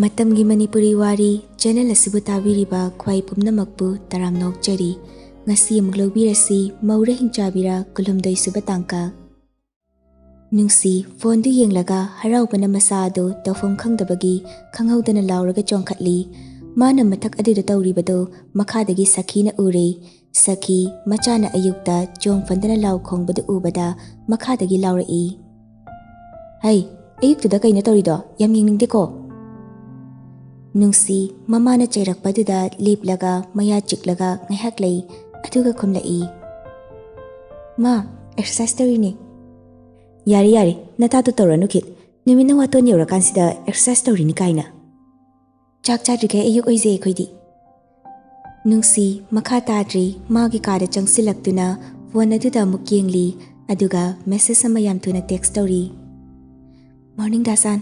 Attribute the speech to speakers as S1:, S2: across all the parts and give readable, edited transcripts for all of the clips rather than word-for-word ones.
S1: ꯃꯇꯝꯒꯤ ꯃꯅꯤꯄꯨꯔꯤ ꯋꯥꯔꯤ ꯆꯦꯅꯦꯜ ꯑꯁꯤꯕꯨ ꯇꯥꯕꯤꯔꯤꯕ ꯈ꯭ꯋꯥꯏ ꯄꯨꯝꯅꯃꯛꯄꯨ ꯇꯔꯥꯝ ꯅꯣꯛꯆꯔꯤ꯫ ꯉꯁꯤ ꯑꯃꯨꯛ ꯂꯧꯕꯤꯔꯁꯤ ꯃꯧꯔꯥ ꯍꯤꯡꯆꯥꯕꯤꯔꯥ ꯀꯨꯟꯍꯨꯝꯗꯣꯏ ꯁꯨꯕ ꯇꯥꯡꯀꯛ꯫ ꯅꯨꯡꯁꯤ ꯐꯣꯟꯗꯨ ꯌꯦꯡꯂꯒ ꯍꯔꯥꯎꯕꯅ ꯃꯁꯥ ꯑꯗꯨ ꯇꯧꯐꯝ ꯈꯪꯗꯕꯒꯤ ꯈꯪꯍꯧꯗꯅ ꯂꯥꯎꯔꯒ ꯆꯣꯡꯈꯠꯂꯤ꯫ ꯃꯥꯅ ꯃꯊꯛ ꯑꯗꯨꯗ ꯇꯧꯔꯤꯕꯗꯨ ꯃꯈꯥꯗꯒꯤ ꯁꯈꯤꯅ ꯎꯔꯦ꯫ ꯁꯈꯤ ꯃꯆꯥꯅ ꯑꯌꯨꯛꯇ ꯆꯣꯡ ꯐꯟꯗꯅ ꯂꯥꯎ ꯈꯣꯡꯕꯗꯨ ꯎꯕꯗ ꯃꯈꯥꯗꯒꯤ ꯂꯥꯎꯔꯛꯏ꯫ ꯍꯩ, ꯑꯌꯨꯛꯇꯨꯗ ꯀꯩꯅꯣ ꯇꯧꯔꯤꯗꯣ? ꯌꯥꯝ ꯌꯦꯡꯅꯤꯡꯗꯦꯀꯣ꯫ ꯅꯨꯡꯁꯤ ꯃꯃꯥꯅ ꯆꯩꯔꯛꯄꯗꯨꯗ ꯂꯦꯞꯂꯒ ꯃꯌꯥ ꯆꯤꯛꯂꯒ ꯉꯥꯏꯍꯥꯛ ꯂꯩ, ꯑꯗꯨꯒ ꯈꯨꯝꯂꯛꯏ꯫ ꯃꯥ, ꯑꯦꯛꯁꯔꯁꯥꯏꯁ ꯇꯧꯔꯤꯅꯦ꯫ ꯌꯥꯔꯦ ꯌꯥꯔꯦ, ꯅꯇꯥꯗꯣ ꯇꯧꯔꯅꯨ ꯈꯤꯠ꯫ ꯅꯨꯃꯤꯠꯅ ꯋꯥꯇꯣꯟ ꯌꯧꯔꯀꯥꯟꯁꯤꯗ ꯑꯦꯛꯁꯔꯁꯥꯏꯁ ꯇꯧꯔꯤꯅꯤ ꯀꯥꯏꯅ꯫ ꯆꯥꯛ ꯆꯥꯗ꯭ꯔꯤꯈꯩ ꯑꯌꯨꯛ ꯑꯣꯏꯖꯩ ꯑꯩꯈꯣꯏꯗꯤ꯫ ꯅꯨꯡꯁꯤ ꯃꯈꯥ ꯇꯥꯗ꯭ꯔꯤ ꯃꯥꯒꯤ ꯀꯥꯗ ꯆꯪꯁꯤꯜꯂꯛꯇꯨꯅ ꯐꯣꯟ ꯑꯗꯨꯗ ꯑꯃꯨꯛ ꯌꯦꯡꯂꯤ, ꯑꯗꯨꯒ ꯃꯦꯁꯦꯖ ꯑꯃ ꯌꯥꯝ ꯊꯨꯅ ꯇꯦꯛꯁ ꯇꯧꯔꯤ꯫ ꯃꯣꯔꯅꯤꯡ ꯗꯥꯁꯥꯟ꯫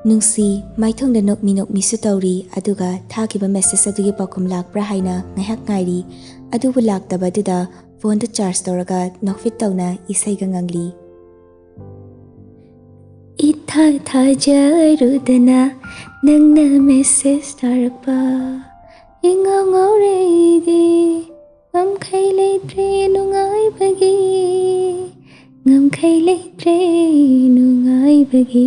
S1: ꯅꯨꯡꯁꯤ ꯃꯥꯏꯊꯣꯡꯗ ꯅꯣꯛꯃꯤ ꯅꯣꯛꯃꯤꯁꯨ ꯇꯧꯔꯤ, ꯑꯗꯨꯒ ꯊꯥꯈꯤꯕ ꯃꯦꯁꯦꯖ ꯑꯗꯨꯒꯤ ꯄꯥꯎꯈꯨꯝ ꯂꯥꯛꯄ꯭ꯔꯥ ꯍꯥꯏꯅ ꯉꯥꯏꯍꯥꯛ ꯉꯥꯏꯔꯤ, ꯑꯗꯨꯕꯨ ꯂꯥꯛꯇꯕꯗꯨꯗ ꯐꯣꯟꯗꯨ ꯆꯥꯔꯖ ꯇꯧꯔꯒ ꯅꯣꯛꯐꯤꯠ ꯇꯧꯅ ꯏꯁꯩꯒ ꯉꯪꯂꯤ꯫ ꯏꯊꯥ ꯊꯥꯖꯔꯨꯗꯅ ꯅꯪꯅ ꯃꯦꯁꯦꯖ ꯊꯥꯔꯛꯄ, ꯏꯉꯥꯎ ꯉꯥꯎꯔꯦ ꯑꯩꯗꯤ ꯉꯝꯈꯩ ꯂꯩꯇ꯭ꯔꯦ ꯅꯨꯡꯉꯥꯏꯕꯒꯤ, ꯉꯝꯈꯩ ꯂꯩꯇ꯭ꯔꯦ ꯅꯨꯡꯉꯥꯏꯕꯒꯤ꯫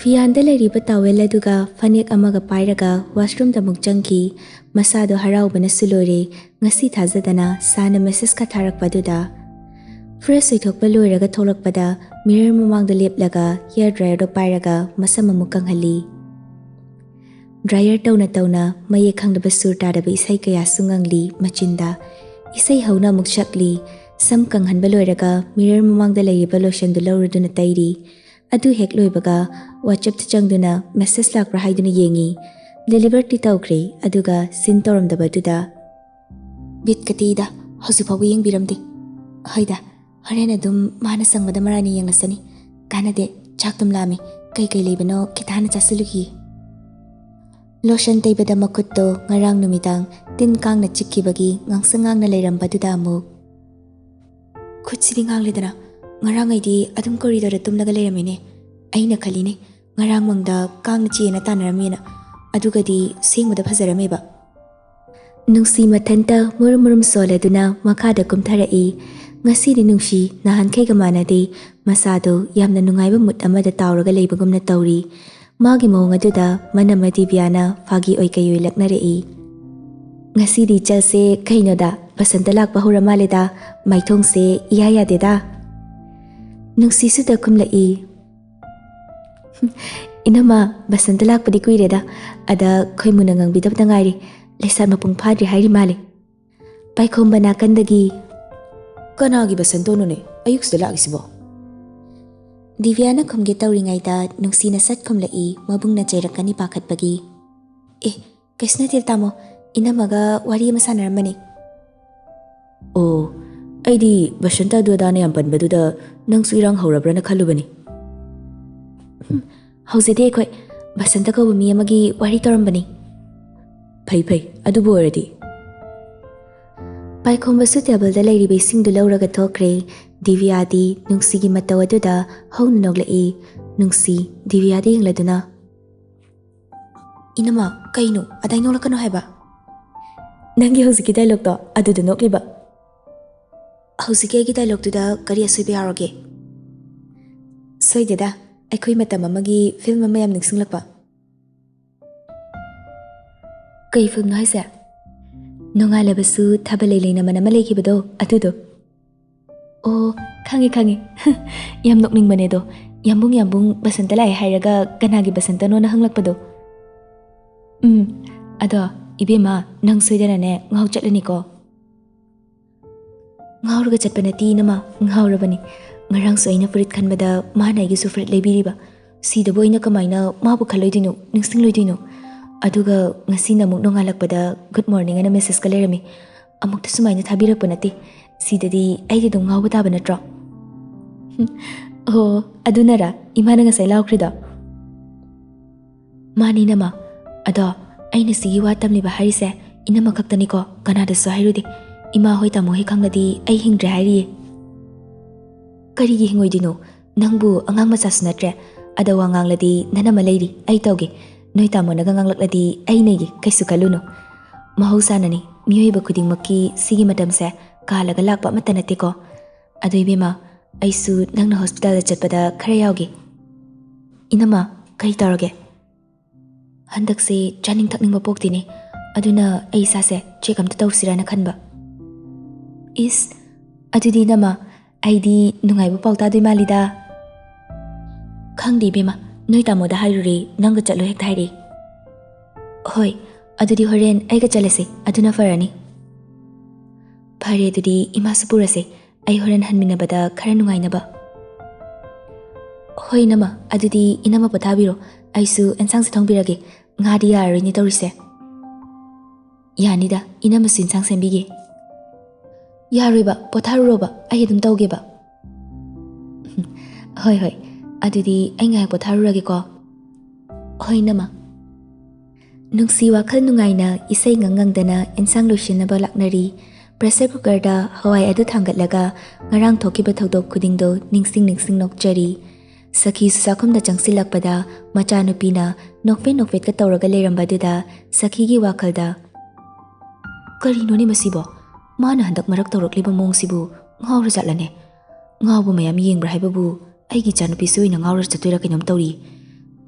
S1: ꯐꯤꯌꯥꯟꯗ ꯂꯩꯔꯤꯕ ꯇꯥꯋꯦꯜ ꯑꯗꯨꯒ ꯐꯅꯦꯛ ꯑꯃꯒ ꯄꯥꯏꯔꯒ ꯋꯥꯁꯔꯨꯝꯗ ꯑꯃꯨꯛ ꯆꯪꯈꯤ꯫ ꯃꯁꯥꯗꯣ ꯍꯔꯥꯎꯕꯅꯁꯨ ꯂꯣꯏꯔꯦ, ꯉꯁꯤ ꯊꯥꯖꯗꯅ ꯁꯥꯅ ꯃꯦꯁꯦꯖꯀ ꯊꯥꯔꯛꯄꯗꯨꯗ꯫ ꯐ꯭ꯔꯦꯁ ꯑꯣꯏꯊꯣꯛꯄ ꯂꯣꯏꯔꯒ ꯊꯣꯛꯂꯛꯄꯗ ꯃꯤꯔꯔ ꯃꯃꯥꯡꯗ ꯂꯦꯞꯂꯒ ꯍꯤꯌꯔ ꯗ꯭ꯔꯥꯏꯌꯔꯗꯣ ꯄꯥꯏꯔꯒ ꯃꯁꯝ ꯑꯃꯨꯛ ꯀꯪꯍꯜꯂꯤ꯫ ꯗ꯭ꯔꯥꯏꯌꯔ ꯇꯧꯅ ꯇꯧꯅ ꯃꯌꯦꯛ ꯈꯪꯗꯕ ꯁꯨꯔ ꯇꯥꯗꯕ ꯏꯁꯩ ꯀꯌꯥꯁꯨ ꯉꯪꯂꯤ ꯃꯆꯤꯟꯗ꯫ ꯏꯁꯩ ꯍꯧꯅ ꯑꯃꯨꯛ ꯁꯛꯂꯤ꯫ ꯁꯝ ꯀꯪꯍꯟꯕ ꯂꯣꯏꯔꯒ ꯃꯤꯔꯔ ꯃꯃꯥꯡꯗ ꯂꯩꯔꯤꯕ ꯂꯣꯁꯟꯗꯨ ꯂꯧꯔꯗꯨꯅ ꯇꯩꯔꯤ꯫ ꯑꯗꯨ ꯍꯦꯛ ꯂꯣꯏꯕꯒ ꯋꯥꯆꯞꯇ ꯆꯪꯗꯨꯅ ꯃꯦꯁꯦꯖ ꯂꯥꯛꯄ꯭ꯔꯥ ꯍꯥꯏꯗꯨꯅ ꯌꯦꯡꯉꯤ꯫ ꯗꯦꯂꯤꯚꯔꯗꯤ ꯇꯧꯈ꯭ꯔꯦ, ꯑꯗꯨꯒ ꯁꯤꯟ ꯇꯧꯔꯝꯗꯕꯗꯨꯗ ꯕꯤꯠꯀ ꯇꯦꯛꯏꯗ, ꯍꯧꯖꯤꯛ ꯐꯥꯎꯕ ꯌꯦꯡꯕꯤꯔꯝꯗꯦ꯫ ꯍꯣꯏꯗ, ꯍꯣꯔꯦꯟ ꯑꯗꯨꯝ ꯃꯥꯅ ꯁꯪꯕꯗ ꯃꯔꯥꯏꯅ ꯌꯦꯡꯂꯁꯅꯤ꯫ ꯀꯥꯟꯅꯗꯦ, ꯆꯥꯛꯇꯨꯝ ꯂꯥꯝꯃꯤ, ꯀꯩꯀꯩ ꯂꯩꯕꯅꯣ ꯈꯤꯇ ꯍꯥꯟꯅ ꯆꯥꯁꯤꯜꯂꯨꯈꯤꯒꯦ꯫ ꯂꯣꯁꯟ ꯇꯩꯕꯗ ꯃꯈꯨꯠꯇꯣ ꯉꯔꯥꯡ ꯅꯨꯃꯤꯗꯥꯡ ꯇꯤꯟ ꯀꯥꯡꯅ ꯆꯤꯛꯈꯤꯕꯒꯤ ꯉꯥꯡꯁꯪ ꯉꯥꯡꯅ ꯂꯩꯔꯝꯕꯗꯨꯗ ꯑꯃꯨꯛ ꯈꯨꯠꯁꯤꯗꯤ ꯉꯥꯡꯂꯦꯗꯅ, ꯉꯔꯥꯡ ꯑꯩꯗꯤ ꯑꯗꯨꯝ ꯀꯣꯔꯤꯗꯣꯔꯗ ꯇꯨꯝꯂꯒ ꯂꯩꯔꯝꯃꯤꯅꯦ꯫ ꯑꯩꯅ ꯈꯜꯂꯤꯅꯦ ꯉꯔꯥꯡ ꯃꯪꯗ ꯀꯥꯡꯅ ꯆꯤꯛꯑꯦꯅ ꯇꯥꯟꯅꯔꯝꯃꯦꯅ, ꯑꯗꯨꯒꯗꯤ ꯁꯦꯡꯕꯗ ꯐꯖꯔꯝꯃꯦꯕ꯫ ꯅꯨꯡꯁꯤ ꯃꯊꯟꯇ ꯃꯨꯔꯨꯝ ꯃꯨꯔꯨꯝ ꯁꯣꯜꯂꯗꯨꯅ ꯃꯈꯥꯗ ꯀꯨꯝꯊꯔꯛꯏ꯫ ꯉꯁꯤꯗꯤ ꯅꯨꯡꯁꯤ ꯅꯍꯥꯟꯈꯩꯒ ꯃꯥꯟꯅꯗꯦ, ꯃꯁꯥꯗꯣ ꯌꯥꯝꯅ ꯅꯨꯡꯉꯥꯏꯕ ꯃꯨꯠ ꯑꯃꯗ ꯇꯥꯎꯔꯒ ꯂꯩꯕꯒꯨꯝꯅ ꯇꯧꯔꯤ꯫ ꯃꯥꯒꯤ ꯃꯑꯣꯡ ꯑꯗꯨꯗ ꯃꯅꯝꯃ ꯗꯤꯕ꯭ꯌꯥꯅ ꯐꯥꯒꯤ ꯑꯣꯏ ꯀꯩ ꯑꯣꯏ ꯂꯛꯅꯔꯛꯏ꯫ ꯉꯁꯤꯗꯤ ꯆꯠꯁꯦ ꯀꯩꯅꯣꯗ, ꯕꯁꯟꯇ ꯂꯥꯛꯄ ꯍꯧꯔ ꯃꯥꯜꯂꯦꯗ, ꯃꯥꯏꯊꯣꯡꯁꯦ ꯏꯌꯥ ꯌꯥꯗꯦꯗ꯫ ꯅꯨꯡꯁꯤꯁꯨꯗ ꯈꯨꯝꯂꯛꯏ꯫ ꯏꯅꯝꯃ, ꯕꯁꯟꯇ ꯂꯥꯛꯄꯗꯤ ꯀꯨꯏꯔꯦꯗ, ꯑꯗ ꯈꯣꯏꯃꯨꯅ ꯉꯪꯕꯤꯗꯕꯗ ꯉꯥꯏꯔꯤ, ꯂꯩꯁꯥ ꯃꯄꯨꯡ ꯐꯥꯗ꯭ꯔꯤ ꯍꯥꯏꯔꯤ ꯃꯥꯜꯂꯦ꯫ ꯄꯥꯏꯈꯣꯝꯕ ꯅꯥꯀꯟꯗꯒꯤ ꯀꯅꯥꯒꯤ ꯕꯁꯟꯇꯣꯅꯣꯅꯦ ꯑꯌꯨꯛꯁꯤꯗ ꯂꯥꯛꯏꯁꯤꯕꯣ? ꯗꯤꯕ꯭ꯌꯥꯅ ꯈꯨꯝꯒꯦ ꯇꯧꯔꯤꯉꯩꯗ ꯅꯨꯡꯁꯤꯅ ꯁꯠ ꯈꯨꯝꯂꯛꯏ, ꯃꯕꯨꯡꯅ ꯆꯩꯔꯛꯀꯅꯤ ꯄꯥꯈꯠꯄꯒꯤ꯫ ꯑꯦ, ꯀꯩꯁꯨ ꯅꯠꯇꯦ ꯇꯥꯃꯣ, ꯏꯅꯝꯃꯒ ꯋꯥꯔꯤ ꯑꯃ ꯁꯥꯟꯅꯔꯝꯕꯅꯤ꯫ ꯑꯣ, ꯑꯩꯗꯤ ꯕꯁꯟꯇ ꯑꯗꯨ ꯑꯗꯥꯅ ꯌꯥꯝ ꯄꯟꯕꯗꯨꯗ ꯅꯪꯁꯨ ꯏꯔꯥꯡ ꯍꯧꯔꯕ꯭ꯔꯅ ꯈꯜꯂꯨꯕꯅꯤ꯫ ꯍꯧꯖꯗꯦ ꯑꯩꯈꯣꯏ, ꯕꯁꯟꯇ ꯀꯧꯕ ꯃꯤ ꯑꯃꯒꯤ ꯋꯥꯔꯤ ꯇꯧꯔꯝꯕꯅꯤ꯫ ꯐꯩ ꯐꯩ, ꯑꯗꯨꯕꯨ ꯑꯣꯏꯔꯗꯤ꯫ ꯄꯥꯏꯈꯣꯝꯕꯁꯨ ꯇꯦꯕꯜꯗ ꯂꯩꯔꯤꯕ ꯏꯁꯤꯡꯗꯨ ꯂꯧꯔꯒ ꯊꯣꯛꯈ꯭ꯔꯦ꯫ ꯗꯤꯕ꯭ꯌꯥꯗꯤ ꯅꯨꯡꯁꯤꯒꯤ ꯃꯇꯧ ꯑꯗꯨꯗ ꯍꯧꯅ ꯅꯣꯛꯂꯛꯏ꯫ ꯅꯨꯡꯁꯤ ꯗꯤꯕ꯭ꯌꯥꯗ ꯌꯦꯡꯂꯗꯨꯅ ꯏꯅꯝꯃ, ꯀꯩꯅꯣ ꯑꯗꯥꯏ ꯅꯣꯛꯂꯛꯀꯅꯣ ꯍꯥꯏꯕ? ꯅꯪꯒꯤ ꯍꯧꯖꯤꯛꯀꯤ ꯗꯥꯏꯂꯣꯛꯇꯣ ꯑꯗꯨꯗ ꯅꯣꯛꯂꯤꯕ꯫ ꯍꯧꯖꯤꯛꯀꯤ ꯑꯩꯒꯤ ꯗꯥꯏꯂꯣꯛꯇꯨꯗ ꯀꯔꯤ ꯑꯁꯣꯏꯕ ꯌꯥꯎꯔꯒꯦ? ꯁꯣꯏꯗꯦꯗ, ꯑꯩꯈꯣꯏ ꯃꯇꯝ ꯑꯃꯒꯤ ꯐꯤꯜꯝ ꯑꯃ ꯌꯥꯝ ꯅꯤꯡꯁꯤꯡꯂꯛꯄ꯫ ꯀꯩ ꯐꯤꯜꯝꯅꯣ ꯍꯥꯏꯁꯦ? ꯅꯣꯡꯉꯥꯜꯂꯕꯁꯨ ꯊꯥꯕꯜ ꯂꯩꯅꯃꯟ ꯑꯃ ꯂꯩꯈꯤꯕꯗꯣ, ꯑꯗꯨꯗꯣ꯫ ꯑꯣ, ꯈꯪꯉꯦ ꯈꯪꯉꯦ꯫ ꯌꯥꯝ ꯅꯣꯛꯅꯤꯡꯕꯅꯦ ꯑꯗꯣ, ꯌꯥꯝꯕꯨꯡ ꯌꯥꯝꯕꯨꯡ ꯕꯁꯟꯇ ꯂꯥꯛꯑꯦ ꯍꯥꯏꯔꯒ ꯀꯅꯥꯒꯤ ꯕꯁꯟꯇꯅꯣꯅ ꯍꯪꯂꯛꯄꯗꯣ꯫ ꯑꯗꯣ ꯏꯕꯦꯝꯃ, ꯅꯪ ꯁꯣꯏꯗꯅꯅꯦ ꯉꯥꯎ ꯆꯠꯂꯅꯤꯀꯣ꯫ ꯉꯥꯎꯔꯒ ꯆꯠꯄ ꯅꯠꯇꯦ ꯏꯅꯝꯃ, ꯉꯥꯎꯔꯕꯅꯤ꯫ ꯉꯔꯥꯡꯁꯨ ꯑꯩꯅ ꯐꯨꯔꯤꯠ ꯈꯟꯕꯗ ꯃꯥꯅ ꯑꯩꯒꯤꯁꯨ ꯐꯨꯔꯤꯠ ꯂꯩꯕꯤꯔꯤꯕ꯫ ꯁꯤꯗꯕꯨ ꯑꯩꯅ ꯀꯃꯥꯏꯅ ꯃꯥꯕꯨ ꯈꯜꯂꯣꯏꯗꯣꯏꯅꯣ, ꯅꯤꯡꯁꯤꯡꯂꯣꯏꯗꯣꯏꯅꯣ? ꯑꯗꯨꯒ ꯉꯁꯤꯅ ꯑꯃꯨꯛ ꯅꯣꯡꯉꯥꯜꯂꯛꯄꯗ ꯒꯨꯗ ꯃꯣꯔꯅꯤꯡ ꯑꯅ ꯃꯦꯁꯦꯖꯀ ꯂꯩꯔꯝꯃꯤ꯫ ꯑꯃꯨꯛꯇ ꯁꯨꯃꯥꯏꯅ ꯊꯥꯕꯤꯔꯛꯄ ꯅꯠꯇꯦ꯫ ꯁꯤꯗꯗꯤ ꯑꯩꯗꯤ ꯑꯗꯨꯝ ꯉꯥꯎꯕ ꯇꯥꯕ ꯅꯠꯇ꯭ꯔꯣ? ꯑꯣ, ꯑꯗꯨꯅꯔꯥ ꯏꯃꯥꯅ ꯉꯁꯥꯏ ꯂꯥꯎꯈ꯭ꯔꯤꯗꯣ? ꯃꯥꯅꯤ ꯏꯅꯝꯃ, ꯑꯗꯣ ꯑꯩꯅ ꯁꯤꯒꯤ ꯋꯥ ꯇꯝꯂꯤꯕ ꯍꯥꯏꯔꯤꯁꯦ ꯏꯅꯝꯃ ꯈꯛꯇꯅꯤꯀꯣ, ꯀꯅꯥꯗꯁꯨ ꯍꯥꯏꯔꯨꯗꯦ꯫ ꯏꯃꯥ ꯍꯣꯏ ꯇꯥꯃꯣ ꯍꯣꯏ ꯈꯪꯂꯗꯤ ꯑꯩ ꯍꯤꯡꯗ꯭ꯔꯦ ꯍꯥꯏꯔꯤꯌꯦ꯫ ꯀꯔꯤꯒꯤ ꯍꯤꯡꯉꯣꯏꯗꯣꯏꯅꯣ? ꯅꯪꯕꯨ ꯑꯉꯥꯡ ꯃꯆꯥꯁꯨ ꯅꯠꯇ꯭ꯔꯦ, ꯑꯗ ꯋꯥ ꯉꯥꯡꯂꯗꯤ ꯅꯅꯝꯃ ꯂꯩꯔꯤ ꯑꯩ ꯇꯧꯒꯦ ꯅꯣꯏ ꯇꯥꯃꯣꯅꯒ ꯉꯥꯡꯂꯛꯂꯗꯤ ꯑꯩ ꯅꯩꯒꯦ ꯀꯩꯁꯨ ꯈꯜꯂꯨꯅꯨ ꯃꯍꯧꯁꯥꯅꯅꯤ ꯃꯤꯑꯣꯏꯕ ꯈꯨꯗꯤꯡꯃꯛꯀꯤ ꯁꯤꯒꯤ ꯃꯇꯝꯁꯦ ꯀꯥꯜꯂꯒ ꯂꯥꯛꯄ ꯑꯃꯠꯇ ꯅꯠꯇꯦꯀꯣ ꯑꯗꯨ ꯏꯕꯦꯝꯃ ꯑꯩꯁꯨ ꯅꯪꯅ ꯍꯣꯁꯄꯤꯇꯥꯜꯗ ꯆꯠꯄꯗ ꯈꯔ ꯌꯥꯎꯒꯦ ꯏꯅꯝꯃ ꯀꯔꯤ ꯇꯧꯔꯒꯦ ꯍꯟꯗꯛꯁꯦ ꯆꯥꯅꯤꯡ ꯊꯛꯅꯤꯡꯕ ꯄꯣꯛꯇꯦꯅꯦ ꯑꯗꯨꯅ ꯑꯩ ꯏꯁꯥꯁꯦ ꯆꯦꯛ ꯑꯝꯇ ꯇꯧꯁꯤꯔꯥꯅ ꯈꯟꯕ ꯏꯁ ꯑꯗꯨꯗꯤ ꯏꯅꯝꯃ ꯑꯩꯗꯤ ꯅꯨꯡꯉꯥꯏꯕ ꯄꯥꯎ ꯇꯥꯗꯣꯏ ꯃꯥꯜꯂꯤꯗ ꯈꯪꯗꯦ ꯏꯕꯦꯝꯃ ꯅꯣꯏ ꯇꯥꯃꯣꯗ ꯍꯥꯏꯔꯨꯔꯦ ꯅꯪꯒ ꯆꯠꯂꯣ ꯍꯦꯛꯇ ꯍꯥꯏꯔꯦ ꯍꯣꯏ ꯑꯗꯨꯗꯤ ꯍꯣꯔꯦꯟ ꯑꯩꯒ ꯆꯠꯂꯁꯦ ꯑꯗꯨꯅ ꯐꯔꯅꯤ ꯐꯔꯦ ꯑꯗꯨꯗꯤ ꯏꯃꯥꯁꯨ ꯄꯨꯔꯁꯦ ꯑꯩ ꯍꯣꯔꯦꯟ ꯍꯟꯃꯤꯟꯅꯕꯗ ꯈꯔ ꯅꯨꯡꯉꯥꯏꯅꯕ ꯍꯣꯏ ꯏꯅꯝꯃ ꯑꯗꯨꯗꯤ ꯏꯅꯝꯃ ꯄꯣꯊꯥꯕꯤꯔꯣ ꯑꯩꯁꯨ ꯑꯦꯟꯁꯥꯡꯁꯦ ꯊꯣꯡꯕꯤꯔꯒꯦ ꯉꯥꯗꯤ ꯌꯥꯔꯔꯣꯏꯅꯦ ꯇꯧꯔꯤꯁꯦ ꯌꯥꯅꯤꯗ ꯏꯅꯝꯃꯁꯨ ꯏꯟꯁꯥꯡ ꯁꯦꯝꯕꯤꯒꯦ ꯌꯥꯔꯣꯏꯕ ꯄꯣꯊꯥꯔꯨꯔꯣꯕ ꯑꯩ ꯑꯗꯨꯝ ꯇꯧꯒꯦꯕ ꯍꯣꯏ ꯍꯣꯏ ꯑꯗꯨꯗꯤ ꯑꯩ ꯉꯥꯏꯍꯥꯛ ꯄꯣꯊꯥꯔꯨꯔꯒꯦꯀꯣ ꯍꯣꯏ ꯏꯅꯝꯃ ꯅꯨꯡꯁꯤ ꯋꯥꯈꯜ ꯅꯨꯡꯉꯥꯏꯅ ꯏꯁꯩ ꯉꯪꯉꯪꯗꯅ ꯏꯟꯁꯥꯡ ꯂꯣꯏꯁꯤꯟꯅꯕ ꯂꯥꯛꯅꯔꯤ ꯄ꯭ꯔꯦꯁꯔ ꯀꯨꯀꯔꯗ ꯍꯋꯥꯏ ꯑꯗꯨ ꯊꯥꯡꯒꯠꯂꯒ ꯉꯔꯥꯡ ꯊꯣꯛꯈꯤꯕ ꯊꯧꯗꯣꯛ ꯈꯨꯗꯤꯡꯗꯣ ꯅꯤꯡꯁꯤꯡ ꯅꯣꯛꯆꯔꯤ ꯁꯈꯤꯁꯨ ꯆꯥꯛꯈꯨꯝꯗ ꯆꯪꯁꯤꯜꯂꯛꯄꯗ ꯃꯆꯥꯅꯨꯄꯤꯅ ꯅꯣꯛꯐꯦꯠꯀ ꯇꯧꯔꯒ ꯂꯩꯔꯝꯕꯗꯨꯗ ꯁꯈꯤꯒꯤ ꯋꯥꯈꯜꯗ ꯀꯔꯤꯅꯣꯅꯦ ꯃꯁꯤꯕꯣ ꯃꯥꯅ ꯍꯟꯗꯛ ꯃꯔꯛ ꯇꯧꯔꯛꯂꯤꯕ ꯃꯑꯣꯡꯁꯤꯕꯨ ꯉꯥꯎꯔ ꯆꯠꯂꯅꯦ ꯉꯥꯎꯕ ꯃꯌꯥꯝ ꯌꯦꯡꯕ꯭ꯔꯥ ꯍꯥꯏꯕꯕꯨ ꯑꯩꯒꯤ ꯏꯆꯥꯅꯨꯄꯤꯁꯨ ꯑꯣꯏꯅ ꯉꯥꯎꯔ ꯆꯠꯇꯣꯏꯔꯥ ꯀꯩꯅꯣꯝ ꯇꯧꯔꯤ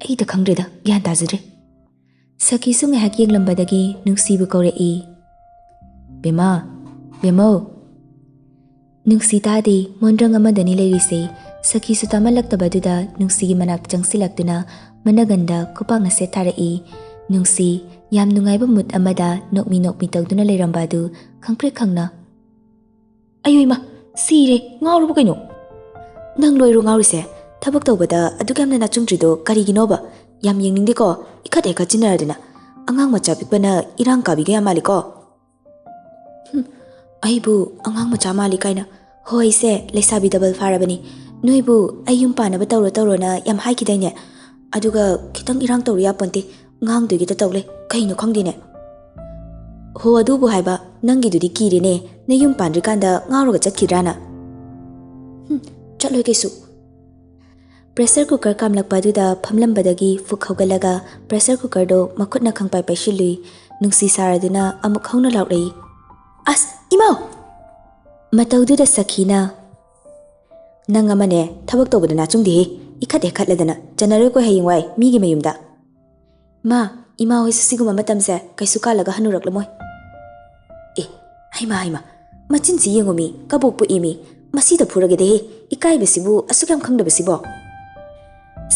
S1: ꯑꯩꯗ ꯈꯪꯗ꯭ꯔꯦꯗ ꯒ꯭ꯌꯥꯟ ꯇꯥꯖꯗ꯭ꯔꯦ ꯁꯈꯤꯁꯨ ꯉꯥꯏꯍꯥꯛ ꯌꯦꯡꯂꯝꯕꯗꯒꯤ ꯅꯨꯡꯁꯤꯕꯨ ꯀꯧꯔꯛꯏ ꯕꯦꯃꯥ ꯕꯦꯃꯧ ꯅꯨꯡꯁꯤ ꯇꯥꯗꯦ ꯃꯣꯟꯗ꯭ꯔꯪ ꯑꯃꯗꯅꯤ ꯂꯩꯔꯤꯁꯦ ꯁꯈꯤꯁꯨ ꯇꯥꯃꯜꯂꯛꯇꯕꯗꯨꯗ ꯅꯨꯡꯁꯤꯒꯤ ꯃꯅꯥꯛꯇ ꯆꯪꯁꯤꯜꯂꯛꯇꯨꯅ ꯃꯅꯒꯟꯗ ꯈꯨꯄꯥꯛꯅ ꯁꯦꯠ ꯊꯥꯔꯛꯏ ꯅꯨꯡꯁꯤ ꯌꯥꯝ ꯅꯨꯡꯉꯥꯏꯕ ꯃꯨꯠ ꯑꯃꯗ ꯅꯣꯛꯃꯤ ꯇꯧꯗꯨꯅ ꯂꯩꯔꯝꯕ ꯑꯗꯨ ꯈꯪꯄ꯭ꯔꯦꯛ ꯈꯪꯅ ꯑꯌꯣꯏꯃ ꯁꯤꯔꯦ ꯉꯥꯎꯔꯕ ꯀꯩꯅꯣ ꯅꯪ ꯂꯣꯏꯔꯣ ꯉꯥꯎꯔꯤꯁꯦ ꯊꯕꯛ ꯇꯧꯕꯗ ꯑꯗꯨꯛ ꯌꯥꯝꯅ ꯅꯥꯆꯨꯡꯗ꯭ꯔꯤꯗꯣ ꯀꯔꯤꯒꯤꯅꯣꯕ ꯌꯥꯝ ꯌꯦꯡꯅꯤꯡꯗꯦꯀꯣ ꯏꯈꯠ ꯍꯦꯛꯈꯠ ꯆꯤꯟꯅꯔꯗꯅ ꯑꯉꯥꯡ ꯃꯆꯥ ꯄꯤꯛꯄꯅ ꯏꯔꯥꯡ ꯀꯥꯕꯤꯒ ꯌꯥꯝ ꯃꯥꯜꯂꯤꯀꯣ ꯑꯩꯕꯨ ꯑꯉꯥꯡ ꯃꯆꯥ ꯃꯥꯜꯂꯤ ꯀꯥꯏꯅ ꯍꯣꯏ ꯑꯩꯁꯦ ꯂꯩꯁꯥꯕꯤ ꯗꯕꯜ ꯐꯥꯔꯕꯅꯤ ꯅꯣꯏꯕꯨ ꯑꯩ ꯌꯨꯝ ꯄꯥꯟꯅꯕ ꯇꯧꯔꯣꯅ ꯌꯥꯝ ꯍꯥꯏꯈꯤꯗꯥꯏꯅꯦ ꯑꯗꯨꯒ ꯈꯤꯇꯪ ꯏꯔꯥꯡ ꯇꯧꯔꯨ ꯌꯥꯄꯣꯟꯇꯦ ꯉꯥꯡꯗꯣꯏꯒꯤꯗ ꯇꯧ ꯂꯩ ꯀꯩꯅꯣ ꯈꯪꯗꯦꯅꯦ ꯍꯣ ꯑꯗꯨꯕꯨ ꯍꯥꯏꯕ ꯅꯪꯒꯤꯗꯨꯗꯤ ꯀꯤꯔꯦꯅꯦ ꯅ ꯌꯨꯝ ꯄꯥꯟꯗ꯭ꯔꯤꯀꯥꯟꯗ ꯉꯥꯎꯔꯒ ꯆꯠꯈꯤꯗ꯭ꯔꯥꯅ ꯆꯠꯂꯣꯏ ꯀꯩꯁꯨ ꯄ꯭ꯔꯦꯁꯔ ꯀꯨꯀꯔ ꯀꯥꯝꯂꯛꯄ ꯑꯗꯨꯗ ꯐꯝꯂꯝꯕꯗꯒꯤ ꯐꯨꯛ ꯍꯧꯒꯠꯂꯒ ꯄ꯭ꯔꯦꯁꯔ ꯀꯨꯀꯔꯗꯣ ꯃꯈꯨꯠꯅ ꯈꯪꯄꯥꯏ ꯄꯥꯏꯁꯤꯜꯂꯨꯏ ꯅꯨꯡꯁꯤ ꯁꯥꯔꯗꯨꯅ ꯑꯃꯨꯛ ꯍꯧꯅ ꯂꯥꯎꯔꯛꯏ ꯑꯁ ꯏꯃꯥꯎ ꯃꯇꯧꯗꯨꯗ ꯁꯈꯤꯅ ꯅꯪ ꯑꯃꯅꯦ ꯊꯕꯛ ꯇꯧꯕꯗ ꯅꯥꯆꯨꯡꯗꯦꯍꯦ ꯏꯈꯠ ꯍꯦꯛꯈꯠꯂꯗꯅ ꯆꯟꯅꯔꯣꯏꯀꯣ ꯍꯌꯦꯡꯋꯥꯏ ꯃꯤꯒꯤ ꯃꯌꯨꯝꯗ ꯏꯃꯥ ꯍꯣꯏꯁꯨ ꯁꯤꯒꯨꯝꯕ ꯃꯇꯝꯁꯦ ꯀꯩꯁꯨ ꯀꯥꯜꯂꯒ ꯍꯟꯅꯨꯔꯛꯂꯝꯃꯣꯏ ꯍꯩꯃꯥ ꯃꯆꯤꯟꯁꯤ ꯌꯦꯡꯉꯨ ꯃꯤ ꯀꯕꯣꯛ ꯄꯨꯏ ꯃꯤ ꯃꯁꯤꯗ ꯐꯨꯔꯒꯦꯗꯦꯍꯦ ꯏꯀꯥꯏꯕꯁꯤꯕꯨ ꯑꯁꯨꯛ ꯌꯥꯝ ꯈꯪꯗꯕꯁꯤꯕꯣ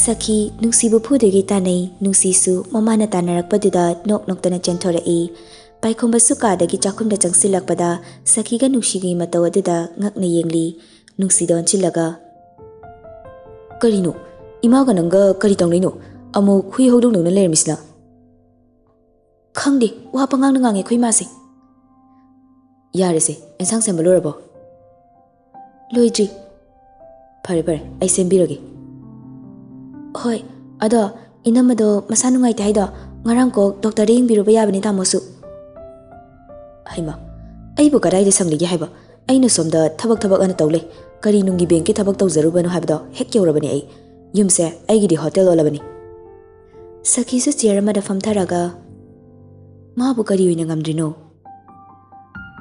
S1: ꯁꯈꯤ ꯅꯨꯡꯁꯤꯕꯨ ꯐꯨꯗꯣꯏꯒꯤ ꯇꯥꯟꯅꯩ ꯅꯨꯡꯁꯤꯁꯨ ꯃꯃꯥꯅ ꯇꯥꯟꯅꯔꯛꯄꯗꯨꯗ ꯅꯣꯛꯇꯅ ꯆꯦꯟꯊꯣꯔꯛꯏ ꯄꯥꯏꯈꯣꯝꯕꯁꯨ ꯀꯥꯗꯒꯤ ꯆꯥꯛꯈꯨꯝꯗ ꯆꯪꯁꯤꯜꯂꯛꯄꯗ ꯁꯈꯤꯒ ꯅꯨꯡꯁꯤꯒꯤ ꯃꯇꯧ ꯑꯗꯨꯗ ꯉꯛꯅ ꯌꯦꯡꯂꯤ ꯅꯨꯡꯁꯤꯗ ꯑꯣꯟꯁꯤꯜꯂꯒ ꯀꯔꯤꯅꯣ ꯏꯃꯥꯒ ꯅꯪꯒ ꯀꯔꯤ ꯇꯧꯅꯩꯅꯣ ꯑꯃꯨꯛ ꯍꯨꯏ ꯍꯧꯗꯣꯡꯗꯧꯅ ꯂꯩꯔꯝꯃꯤꯁꯤꯅ ꯈꯪꯗꯦ ꯋꯥ ꯄꯉꯥꯡꯗ ꯉꯥꯡꯉꯦ ꯑꯩꯈꯣꯏ ꯏꯃꯥꯁꯦ ꯌꯥꯔꯦꯁꯦ ꯑꯦꯟꯁꯥꯡ ꯁꯦꯝꯕ ꯂꯣꯏꯔꯕꯣ ꯂꯣꯏꯗ꯭ꯔꯤ ꯐꯔꯦ ꯑꯩ ꯁꯦꯝꯕꯤꯔꯒꯦ ꯍꯣꯏ ꯑꯗꯣ ꯏꯅꯝꯃꯗꯣ ꯃꯁꯥ ꯅꯨꯡꯉꯥꯏꯇꯦ ꯍꯥꯏꯗꯣ ꯉꯔꯥꯡ ꯀꯣꯛ ꯗꯣꯛꯇꯔꯗ ꯌꯦꯡꯕꯤꯔꯨꯕ ꯌꯥꯕꯅꯤ ꯇꯥꯃꯣꯁꯨ ꯍꯩꯃꯥ ꯑꯩꯕꯨ ꯀꯗꯥꯏꯗ ꯁꯪꯂꯤꯒꯦ ꯍꯥꯏꯕ ꯑꯩꯅ ꯁꯣꯝꯗ ꯊꯕꯛ ꯑꯅ ꯇꯧ ꯂꯩ ꯀꯔꯤ ꯅꯨꯡꯒꯤ ꯕꯦꯡꯀꯤ ꯊꯕꯛ ꯇꯧꯖꯔꯨꯕꯅꯣ ꯍꯥꯏꯕꯗꯣ ꯍꯦꯛ ꯌꯧꯔꯕꯅꯤ ꯑꯩ ꯌꯨꯝꯁꯦ ꯑꯩꯒꯤꯗꯤ ꯍꯣꯇꯦꯜ ꯑꯣꯜꯂꯕꯅꯤ ꯁꯈꯤꯁꯨ ꯆꯤꯌꯔ ꯑꯃꯗ ꯐꯝꯊꯔꯒ ꯃꯥꯕꯨ ꯀꯔꯤ ꯑꯣꯏꯅ ꯉꯝꯗ꯭ꯔꯤꯅꯣ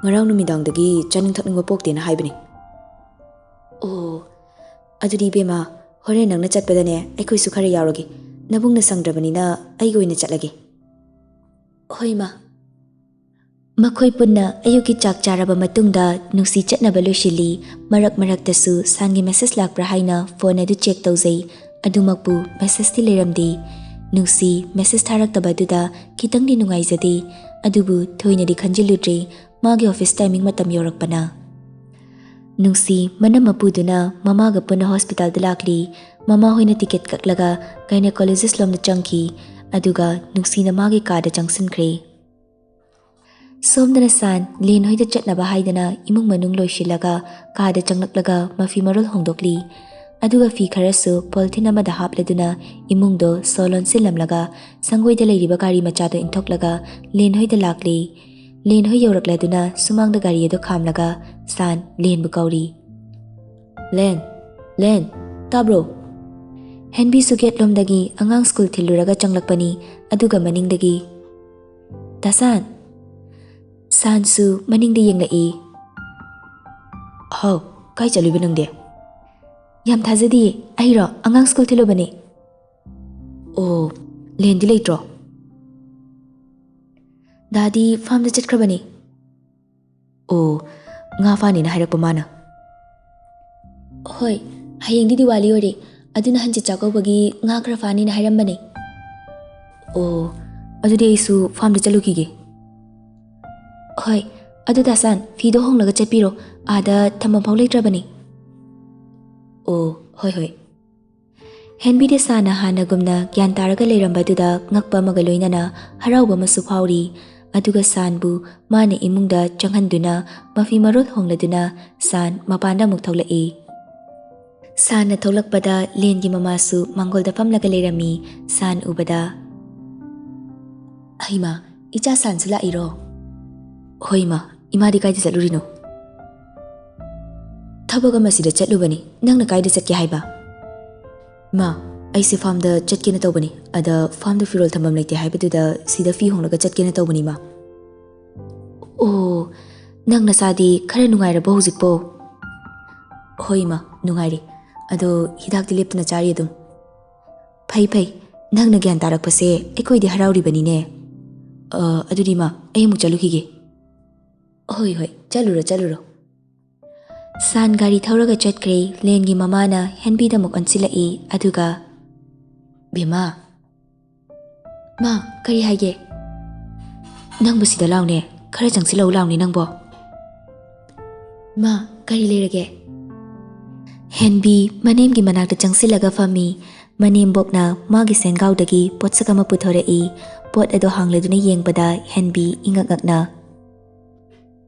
S1: ꯉꯔꯥꯡ ꯅꯨꯃꯤꯗꯥꯡꯗꯒꯤ ꯆꯥꯅꯤꯡ ꯊꯛꯅꯤꯡꯕ ꯄꯣꯛꯇꯦꯅ ꯍꯥꯏꯕꯅꯤ ꯑꯣ ꯑꯗꯨꯗꯤ ꯏꯕꯦꯝꯃ ꯍꯣꯔꯦꯟ ꯅꯪꯅ ꯆꯠꯄꯗꯅꯦ ꯑꯩꯈꯣꯏꯁꯨ ꯈꯔ ꯌꯥꯎꯔꯒꯦ ꯅꯕꯨꯡꯅ ꯁꯪꯗ꯭ꯔꯕꯅꯤꯅ ꯑꯩꯒ ꯑꯣꯏꯅ ꯆꯠꯂꯒꯦ ꯍꯣꯏ ꯃꯥ ꯃꯈꯣꯏ ꯄꯨꯟꯅ ꯑꯌꯨꯛꯀꯤ ꯆꯥꯛ ꯆꯥꯔꯕ ꯃꯇꯨꯡꯗ ꯅꯨꯡꯁꯤ ꯆꯠꯅꯕ ꯂꯣꯏꯁꯤꯜꯂꯤ ꯃꯔꯛꯇꯁꯨ ꯁꯥꯟꯒꯤ ꯃꯦꯁꯦꯖ ꯂꯥꯛꯄ꯭ꯔꯥ ꯍꯥꯏꯅ ꯐꯣꯟ ꯑꯗꯨ ꯆꯦꯛ ꯇꯧꯖꯩ ꯑꯗꯨꯃꯛꯄꯨ ꯃꯦꯁꯦꯖꯇꯤ ꯂꯩꯔꯝꯗꯦ ꯅꯨꯡꯁꯤ ꯃꯦꯁꯦꯖ ꯊꯥꯔꯛꯇꯕꯗꯨꯗ ꯈꯤꯇꯪꯗꯤ ꯅꯨꯡꯉꯥꯏꯖꯗꯦ ꯑꯗꯨꯕꯨ ꯊꯣꯏꯅꯗꯤ ꯈꯟꯖꯤꯜꯂꯨꯗ꯭ꯔꯦ ꯃꯥꯒꯤ ꯑꯣꯐꯤꯁ ꯇꯥꯏꯃꯤꯡ ꯃꯇꯝ ꯌꯧꯔꯛꯄꯅ ꯅꯨꯡꯁꯤ ꯃꯅꯝ ꯃꯄꯨꯗꯨꯅ ꯃꯃꯥꯒ ꯄꯨꯟꯅ ꯍꯣꯁꯄꯤꯇꯥꯜꯗ ꯂꯥꯛꯂꯤ ꯃꯃꯥ ꯍꯣꯏꯅ ꯇꯤꯀꯦꯠ ꯀꯛꯂꯒ ꯒꯥꯏꯅꯦꯀꯣꯂꯣꯖꯤꯁ ꯂꯣꯝꯗ ꯆꯪꯈꯤ ꯑꯗꯨꯒ ꯅꯨꯡꯁꯤꯅ ꯃꯥꯒꯤ ꯀꯥꯗ ꯆꯪꯁꯤꯟꯈ꯭ꯔꯦ ꯁꯣꯝꯗꯅ ꯁꯥꯟ ꯂꯦꯟ ꯍꯣꯏꯗ ꯆꯠꯅꯕ ꯍꯥꯏꯗꯅ ꯏꯃꯨꯡ ꯃꯅꯨꯡ ꯂꯣꯏꯁꯤꯜꯂꯒ ꯀꯥꯗ ꯆꯪꯂꯛꯂꯒ ꯃꯐꯤ ꯃꯔꯣꯜ ꯍꯣꯡꯗꯣꯛꯂꯤ ꯑꯗꯨꯒ ꯐꯤ ꯈꯔꯁꯨ ꯄꯣꯂꯤꯊꯤꯟ ꯑꯃꯗ ꯍꯥꯞꯂꯗꯨꯅ ꯏꯃꯨꯡꯗꯣ ꯁꯣ ꯂꯣꯟꯁꯤꯜꯂꯝꯂꯒ ꯁꯪꯒꯣꯏꯗ ꯂꯩꯔꯤꯕ ꯒꯥꯔꯤ ꯃꯆꯥꯗꯣ ꯏꯟꯊꯣꯛꯂꯒ ꯂꯦꯟ ꯍꯣꯏꯗ ꯂꯥꯛꯂꯤ ꯂꯦꯟ ꯍꯣꯏ ꯌꯧꯔꯛꯂꯗꯨꯅ ꯁꯨꯃꯥꯡꯗ ꯒꯥꯔꯤ ꯑꯗꯨ ꯈꯥꯝꯂꯒ ꯁꯥꯟ ꯂꯦꯟꯕꯨ ꯀꯧꯔꯤ ꯂꯦꯟ ꯇꯥꯕ꯭ꯔꯣ ꯍꯦꯟꯕꯤꯁꯨ ꯒꯦꯠꯂꯣꯝꯗꯒꯤ ꯑꯉꯥꯡ ꯁ꯭ꯀꯨꯜ ꯊꯤꯜꯂꯨꯔꯒ ꯆꯪꯂꯛꯄꯅꯤ ꯑꯗꯨꯒ ꯃꯅꯤꯡꯗꯒꯤ ꯗꯥꯁꯥꯟ ꯁꯥꯟꯁꯨ ꯃꯅꯤꯡꯗ ꯌꯦꯡꯂꯛꯏ꯫ ꯍꯥꯎ ꯀꯥꯏ ꯆꯠꯂꯤꯕ ꯅꯪꯗꯤ? ꯌꯥꯝ ꯊꯥꯖꯗꯤꯌꯦ, ꯑꯩꯔꯣ ꯑꯉꯥꯡ ꯁ꯭ꯀꯨꯜ ꯊꯤꯜꯂꯨꯕꯅꯦ꯫ ꯑꯣ ꯂꯦꯟꯗꯤ ꯂꯩꯇ꯭ꯔꯣ? ꯗꯥꯗꯤ ꯐꯥꯔꯝꯗ ꯆꯠꯈ꯭ꯔꯕꯅꯤ꯫ ꯑꯣ ꯉꯥ ꯐꯥꯅꯤꯅ ꯍꯥꯏꯔꯛꯄ ꯃꯥꯅ꯫ ꯍꯣꯏ ꯍꯌꯦꯡꯗꯤ ꯗꯤꯋꯥꯂꯤ ꯑꯣꯏꯔꯦ ꯑꯗꯨꯅ ꯍꯟꯆꯤꯠ ꯆꯥꯛꯀꯧꯕꯒꯤ ꯉꯥ ꯈꯔ ꯐꯥꯅꯤꯅ ꯍꯥꯏꯔꯝꯕꯅꯦ꯫ ꯑꯣ ꯑꯗꯨꯗꯤ ꯑꯩꯁꯨ ꯐꯥꯔꯝꯗ ꯆꯠꯂꯨꯈꯤꯒꯦ꯫ ꯍꯣꯏ ꯑꯗꯨ ꯗꯥꯁꯥꯟ ꯐꯤꯗꯣ ꯍꯣꯡꯂꯒ ꯆꯠꯄꯤꯔꯣ, ꯑꯥꯗ ꯊꯝꯐꯝꯐꯥꯎ ꯂꯩꯇ꯭ꯔꯕꯅꯤ꯫ ꯑꯣ ꯍꯣꯏ ꯍꯣꯏ꯫ ꯍꯦꯟꯕꯤꯗ ꯁꯥꯟꯅ ꯍꯥꯟꯅꯒꯨꯝꯅ ꯒ꯭ꯌꯥꯟ ꯇꯥꯔꯒ ꯂꯩꯔꯝꯕꯗꯨꯗ ꯉꯛꯄ ꯑꯃꯒ ꯂꯣꯏꯅꯅ ꯍꯔꯥꯎꯕ ꯑꯃꯁꯨ ꯐꯥꯎꯔꯤ꯫ ꯑꯗꯨꯒ ꯁꯥꯟꯕꯨ ꯃꯥꯅ ꯏꯃꯨꯡꯗ ꯆꯪꯍꯟꯗꯨꯅ ꯃꯐꯤ ꯃꯔꯣꯜ ꯍꯣꯡꯂꯗꯨꯅ ꯁꯥꯟ ꯃꯄꯥꯟꯗ ꯑꯃꯨꯛ ꯊꯣꯛꯂꯛꯏ꯫ ꯁꯥꯟꯅ ꯊꯣꯛꯂꯛꯄꯗ ꯂꯦꯟꯒꯤ ꯃꯃꯥꯁꯨ ꯃꯥꯡꯒꯣꯜꯗ ꯐꯝꯂꯒ ꯂꯩꯔꯝꯃꯤ꯫ ꯁꯥꯟ ꯎꯕꯗ ꯍꯩꯃꯥ ꯏꯆꯥ ꯁꯥꯟꯁꯨ ꯂꯥꯛꯏꯔꯣ? ꯍꯣꯏ ꯏꯃꯥ, ꯏꯃꯥꯗꯤ ꯀꯥꯏꯗ ꯆꯠꯂꯨꯔꯤꯅꯣ? ꯊꯕꯛ ꯑꯃ ꯁꯤꯗ ꯆꯠꯂꯨꯕꯅꯤ, ꯅꯪꯅ ꯀꯥꯏꯗ ꯆꯠꯀꯦ ꯍꯥꯏꯕ? ꯏꯃꯥ ꯑꯩꯁꯦ ꯐꯥꯔꯝꯗ ꯆꯠꯀꯦꯅ ꯇꯧꯕꯅꯤ, ꯑꯗ ꯐꯥꯔꯝꯗ ꯐꯤꯔꯣꯜ ꯊꯝꯐꯝ ꯂꯩꯇꯦ ꯍꯥꯏꯕꯗꯨꯗ ꯁꯤꯗ ꯐꯤ ꯍꯣꯡꯂꯒ ꯆꯠꯀꯦꯅ ꯇꯧꯕꯅꯤ ꯏꯃꯥ꯫ ꯑꯣ ꯅꯪ ꯅꯁꯥꯗꯤ ꯈꯔ ꯅꯨꯡꯉꯥꯏꯔꯕꯣ ꯍꯧꯖꯤꯛꯄꯣ? ꯍꯣꯏ ꯏꯃꯥ ꯅꯨꯡꯉꯥꯏꯔꯤ, ꯑꯗꯣ ꯍꯤꯗꯥꯛꯇꯤ ꯂꯦꯞꯇꯅ ꯆꯥꯔꯤ ꯑꯗꯨꯝ꯫ ꯐꯩ ꯐꯩ, ꯅꯪꯅ ꯒ꯭ꯌꯥꯟ ꯇꯥꯔꯛꯄꯁꯦ ꯑꯩꯈꯣꯏꯗꯤ ꯍꯔꯥꯎꯔꯤꯕꯅꯤꯅꯦ꯫ ꯑꯗꯨꯗꯤ ꯏꯃꯥ ꯑꯩ ꯑꯃꯨꯛ ꯆꯠꯂꯨꯈꯤꯒꯦ꯫ ꯍꯣꯏ ꯍꯣꯏ ꯆꯠꯂꯨꯔꯣ ꯆꯠꯂꯨꯔꯣ꯫ ꯁꯥꯟ ꯒꯥꯔꯤ ꯊꯧꯔꯒ ꯆꯠꯈ꯭ꯔꯦ꯫ ꯂꯦꯟꯒꯤ ꯃꯃꯥꯅ ꯍꯦꯟꯕꯤꯗ ꯑꯃꯨꯛ ꯑꯣꯟꯁꯤꯜꯂꯛꯏ ꯑꯗꯨꯒ ꯕꯦꯝꯃꯥ꯫ ꯃꯥ ꯀꯔꯤ ꯍꯥꯏꯒꯦ? ꯅꯪꯕꯨ ꯁꯤꯗ ꯂꯥꯎꯅꯦ, ꯈꯔ ꯆꯪꯁꯤꯜꯂꯛꯎ ꯂꯥꯎꯅꯦ ꯅꯪꯕꯣ꯫ ꯃꯥ ꯀꯔꯤ ꯂꯩꯔꯒꯦ? ꯍꯦꯟꯕꯤ ꯃꯅꯦꯝꯒꯤ ꯃꯅꯥꯛꯇ ꯆꯪꯁꯤꯜꯂꯒ ꯐꯝꯃꯤ꯫ ꯃꯅꯦꯝꯕꯣꯛꯅ ꯃꯥꯒꯤ ꯁꯦꯟꯒꯥꯎꯗꯒꯤ ꯄꯣꯠꯁꯛ ꯑꯃ ꯄꯨꯊꯣꯔꯛꯏ꯫ ꯄꯣꯠ ꯑꯗꯣ ꯍꯥꯡꯂꯗꯨꯅ ꯌꯦꯡꯕꯗ ꯍꯦꯟꯕꯤ ꯏꯉꯛ ꯉꯛꯅ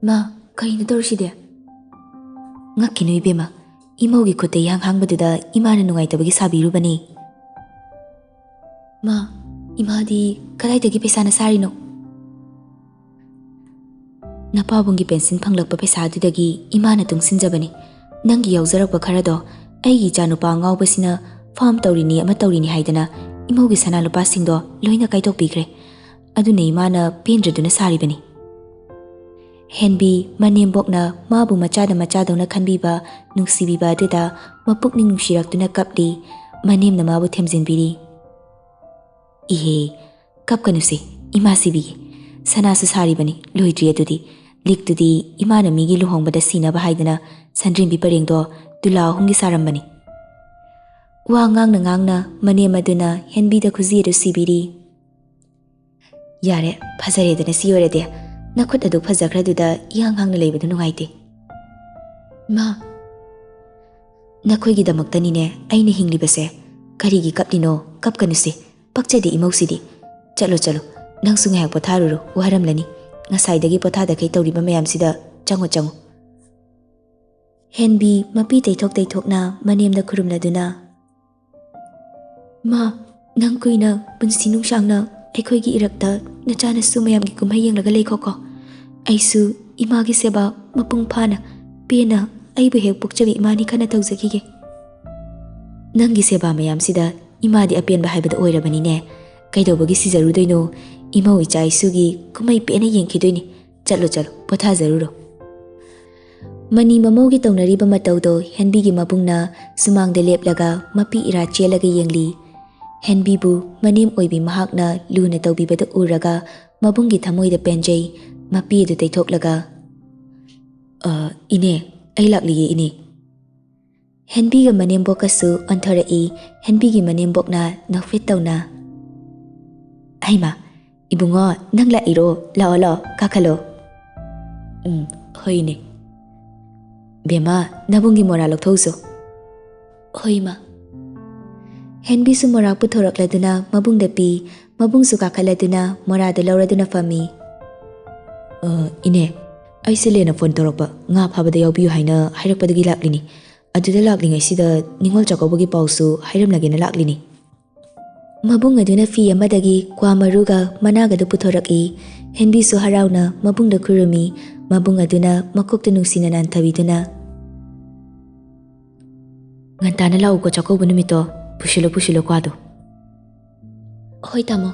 S1: ꯃꯥ ꯀꯔꯤꯅꯣ ꯇꯧꯔꯤꯁꯤꯗꯤ? ꯉꯛꯈꯤꯅꯨ ꯏꯕꯦꯝꯃ, ꯏꯃꯧꯒꯤ ꯈꯨꯠꯇ ꯏꯍꯥꯡ ꯍꯥꯡꯕꯗꯨꯗ ꯏꯃꯥꯅ ꯅꯨꯡꯉꯥꯏꯇꯕꯒꯤ ꯁꯥꯕꯤꯔꯨꯕꯅꯤ꯫ ꯃꯥ ꯏꯃꯥꯗꯤ ꯀꯗꯥꯏꯗꯒꯤ ꯄꯩꯁꯥꯅ ꯁꯥꯔꯤꯅꯣ? ꯅꯄꯥꯕꯨꯡꯒꯤ ꯄꯦꯟꯁꯤꯟ ꯐꯪꯂꯛꯄ ꯄꯩꯁꯥꯗꯨꯗꯒꯤ ꯏꯃꯥꯅ ꯇꯨꯡꯁꯤꯟꯖꯕꯅꯤ꯫ ꯅꯪꯒꯤ ꯌꯥꯎꯖꯔꯛꯄ ꯈꯔꯗꯣ ꯑꯩꯒꯤ ꯏꯆꯥꯅꯨꯄꯥ ꯑꯉꯥꯎꯕꯁꯤꯅ ꯐꯥꯔꯝ ꯇꯧꯔꯤꯅꯤ ꯑꯃ ꯇꯧꯔꯤꯅꯤ ꯍꯥꯏꯗꯅ ꯏꯃꯧꯒꯤ ꯁꯅꯥ ꯂꯨꯄꯥꯁꯤꯡꯗꯣ ꯂꯣꯏꯅ ꯀꯥꯏꯗꯣꯛꯄꯤꯈ꯭ꯔꯦ꯫ ꯑꯗꯨꯅ ꯏꯃꯥꯅ ꯄꯦꯟꯗ꯭ꯔꯗꯨꯅ ꯁꯥꯔꯤꯕꯅꯤ꯫ ꯍꯦꯟꯕꯤ ꯃꯅꯦꯝꯕꯣꯛꯅ ꯃꯥꯕꯨ ꯃꯆꯥꯗ ꯃꯆꯥꯗꯧꯅ ꯈꯟꯕꯤꯕ ꯅꯨꯡꯁꯤꯕꯤꯕ ꯑꯗꯨꯗ ꯃꯄꯨꯛꯅꯤꯡ ꯅꯨꯡꯁꯤꯔꯛꯇꯨꯅ ꯀꯞꯂꯤ꯫ ꯃꯅꯦꯝꯅ ꯃꯥꯕꯨ ꯊꯦꯝꯖꯤꯟꯕꯤꯔꯤ꯫ ꯏꯍꯦ ꯀꯞꯀꯅꯨꯁꯦ, ꯏꯃꯥ ꯁꯤꯕꯤꯒꯦ, ꯁꯅꯥꯁꯨ ꯁꯥꯔꯤꯕꯅꯤ ꯂꯣꯏꯗ꯭ꯔꯤ ꯑꯗꯨꯗꯤ꯫ ꯂꯤꯛꯇꯨꯗꯤ ꯏꯃꯥꯅ ꯃꯤꯒꯤ ꯂꯨꯍꯣꯡꯕꯗ ꯁꯤꯅꯕ ꯍꯥꯏꯗꯅ ꯁꯟꯗ꯭ꯔꯦꯝꯕꯤ ꯄꯔꯦꯡꯗꯣ ꯇꯨꯂꯥ 3ꯒꯤ ꯁꯥꯔꯝꯕꯅꯤ꯫ ꯋꯥ ꯉꯥꯡꯅ ꯉꯥꯡꯅ ꯃꯅꯦꯝ ꯑꯗꯨꯅ ꯍꯦꯟꯕꯤꯗ ꯈꯨꯖꯤ ꯑꯗꯨ ꯁꯤꯕꯤꯔꯤ꯫ ꯌꯥꯔꯦ ꯐꯖꯔꯦꯗꯅ ꯁꯤ ꯑꯣꯏꯔꯗꯤ, ꯅꯈꯨꯠ ꯑꯗꯨ ꯐꯖꯈ꯭ꯔꯗꯨꯗ ꯏꯍꯥꯡ ꯍꯥꯡꯅ ꯂꯩꯕꯗꯨ ꯅꯨꯡꯉꯥꯏꯇꯦ꯫ ꯃꯥ ꯅꯈꯣꯏꯒꯤꯗꯃꯛꯇꯅꯤꯅꯦ ꯑꯩꯅ ꯍꯤꯡꯂꯤꯕꯁꯦ, ꯀꯔꯤꯒꯤ ꯀꯞꯂꯤꯅꯣ? ꯀꯞꯀꯅꯨꯁꯦ, ꯄꯛꯆꯗꯦ ꯏꯃꯧꯁꯤꯗꯤ꯫ ꯆꯠꯂꯣ ꯆꯠꯂꯣ, ꯅꯪꯁꯨ ꯉꯥꯏꯍꯥꯛ ꯄꯣꯊꯥꯔꯨꯔꯣ, ꯋꯥꯔꯝꯂꯅꯤ꯫ ꯉꯁꯥꯏꯗꯒꯤ ꯄꯣꯊꯥꯗꯈꯩ ꯇꯧꯔꯤꯕ ꯃꯌꯥꯝꯁꯤꯗ ꯆꯪꯉꯣ ꯆꯪꯉꯣ꯫ ꯍꯦꯟꯕꯤ ꯃꯄꯤ ꯇꯩꯊꯣꯛ ꯇꯩꯊꯣꯛꯅ ꯃꯅꯦꯝꯗ ꯈꯨꯔꯨꯝꯂꯗꯨꯅ ꯃꯥ ꯅꯪ ꯀꯨꯏꯅ ꯄꯨꯟꯁꯤ ꯅꯨꯡꯁꯥꯡꯅ ꯑꯩꯈꯣꯏꯒꯤ ꯏꯔꯛꯇ ꯅꯆꯥꯅꯁꯨ ꯃꯌꯥꯝꯒꯤ ꯀꯨꯝꯍꯩ ꯌꯦꯡꯂꯒ ꯂꯩꯈꯣꯀꯣ꯫ ꯑꯩꯁꯨ ꯏꯃꯥꯒꯤ ꯁꯦꯕꯥ ꯃꯄꯨꯡ ꯐꯥꯅ ꯄꯦꯟꯅ ꯑꯩꯕꯨ ꯍꯦꯛ ꯄꯣꯛꯆꯕꯤ ꯏꯃꯥꯅꯤ ꯈꯟꯅ ꯇꯧꯖꯈꯤꯒꯦ꯫ ꯅꯪꯒꯤ ꯁꯦꯕꯥ ꯃꯌꯥꯝꯁꯤꯗ ꯏꯃꯥꯗꯤ ꯑꯄꯦꯟꯕ ꯍꯥꯏꯕꯗ ꯑꯣꯏꯔꯕꯅꯤꯅꯦ꯫ ꯀꯩꯗꯧꯕꯒꯤ ꯁꯤꯖꯔꯨꯗꯣꯏꯅꯣ? ꯏꯃꯧ ꯏꯆꯥ ꯏꯁꯨꯒꯤ ꯀꯨꯝꯍꯩ ꯄꯦꯟꯅ ꯌꯦꯡꯈꯤꯗꯣꯏꯅꯤ꯫ ꯆꯠꯂꯣ ꯆꯠꯂꯣ ꯄꯣꯊꯥꯖꯔꯨꯔꯣ꯫ ꯃꯅꯤ ꯃꯃꯧꯒꯤ ꯇꯧꯅꯔꯤꯕ ꯃꯇꯧꯗꯣ ꯍꯦꯟꯕꯤꯒꯤ ꯃꯕꯨꯡꯅ ꯁꯨꯃꯥꯡꯗ ꯂꯦꯞꯂꯒ ꯃꯄꯤ ꯏꯔꯥ ꯆꯦꯜꯂꯒ ꯌꯦꯡꯂꯤ꯫ ꯍꯦꯟꯕꯤꯕꯨ ꯃꯅꯦꯝ ꯑꯣꯏꯕꯤ ꯃꯍꯥꯛꯅ ꯂꯨꯅ ꯇꯧꯕꯤꯕꯗ ꯎꯔꯒ ꯃꯕꯨꯡꯒꯤ ꯊꯃꯣꯏꯗ ꯄꯦꯟꯖꯩ꯫ ꯃꯄꯤ ꯑꯗꯨ ꯇꯩꯊꯣꯛꯂꯒ ꯏꯅꯦ ꯑꯩ ꯂꯥꯛꯂꯤꯌꯦ ꯏꯅꯦ꯫ ꯍꯦꯟꯕꯤꯒ ꯃꯅꯦꯝꯕꯣꯛꯀꯁꯨ ꯑꯣꯟꯊꯣꯔꯛꯏ꯫ ꯍꯦꯟꯕꯤꯒꯤ ꯃꯅꯦꯝꯕꯣꯛꯅ ꯅꯣꯛꯐꯦꯠ ꯇꯧꯅ ꯍꯩꯃꯥ ꯏꯕꯨꯡꯉꯣ ꯅꯪ ꯂꯥꯛꯏꯔꯣ? ꯂꯥꯛꯑꯣ ꯂꯥꯛꯑꯣ ꯀꯥꯈꯠꯂꯣ꯫ ꯍꯣꯏ ꯏꯅꯦ꯫ ꯕꯦꯝꯃꯥ ꯅꯕꯨꯡꯒꯤ ꯃꯣꯔꯥ ꯂꯧꯊꯣꯛꯎꯁꯣ꯫ ꯍꯣꯏ ꯏꯃꯥ꯫ ꯍꯦꯟꯕꯤꯁꯨ ꯃꯣꯔꯥ ꯄꯨꯊꯣꯔꯛꯂꯗꯨꯅ ꯃꯕꯨꯡꯗ ꯄꯤ꯫ ꯃꯕꯨꯡꯁꯨ ꯀꯥꯈꯠꯂꯗꯨꯅ ꯃꯣꯔꯥꯗꯨ ꯂꯧꯔꯗꯨꯅ ꯐꯝꯃꯤ꯫ ꯏꯅꯦ ꯑꯩꯁꯦ ꯂꯦꯟꯅ ꯐꯣꯟ ꯇꯧꯔꯛꯄ, ꯉꯥ ꯐꯥꯕꯗ ꯌꯥꯎꯕꯤꯌꯨ ꯍꯥꯏꯅ ꯍꯥꯏꯔꯛꯄꯗꯒꯤ ꯂꯥꯛꯂꯤꯅꯤ꯫ ꯑꯗꯨꯗ ꯂꯥꯛꯂꯤꯉꯩꯁꯤꯗ ꯅꯤꯉꯣꯜ ꯆꯥꯛꯀꯧꯕꯒꯤ ꯄꯥꯎꯁꯨ ꯍꯥꯏꯔꯝꯂꯒꯦꯅ ꯂꯥꯛꯂꯤꯅꯤ꯫ ꯃꯕꯨꯡ ꯑꯗꯨꯅ ꯐꯤ ꯑꯃꯗꯒꯤ ꯀ꯭ꯋꯥ ꯃꯔꯨꯒ ꯃꯅꯥꯒꯗꯨ ꯄꯨꯊꯣꯔꯛꯏ꯫ ꯍꯦꯟꯕꯤꯁꯨ ꯍꯔꯥꯎꯅ ꯃꯕꯨꯡꯗ ꯈꯨꯔꯨꯝꯃꯤ꯫ ꯃꯕꯨꯡ ꯑꯗꯨꯅ ꯃꯀꯣꯛꯇ ꯅꯨꯡꯁꯤꯅ ꯅꯥꯟꯊꯕꯤꯗꯨꯅ ꯉꯟꯇꯥꯅ ꯂꯥꯛꯎꯀꯣ ꯆꯥꯛꯀꯧꯕ ꯅꯨꯃꯤꯠꯇꯣ,
S2: ꯄꯨꯁꯤꯜꯂꯣ ꯀ꯭ꯋꯥꯗꯣ.
S1: ꯍꯣꯏ ꯇꯥꯃꯣ.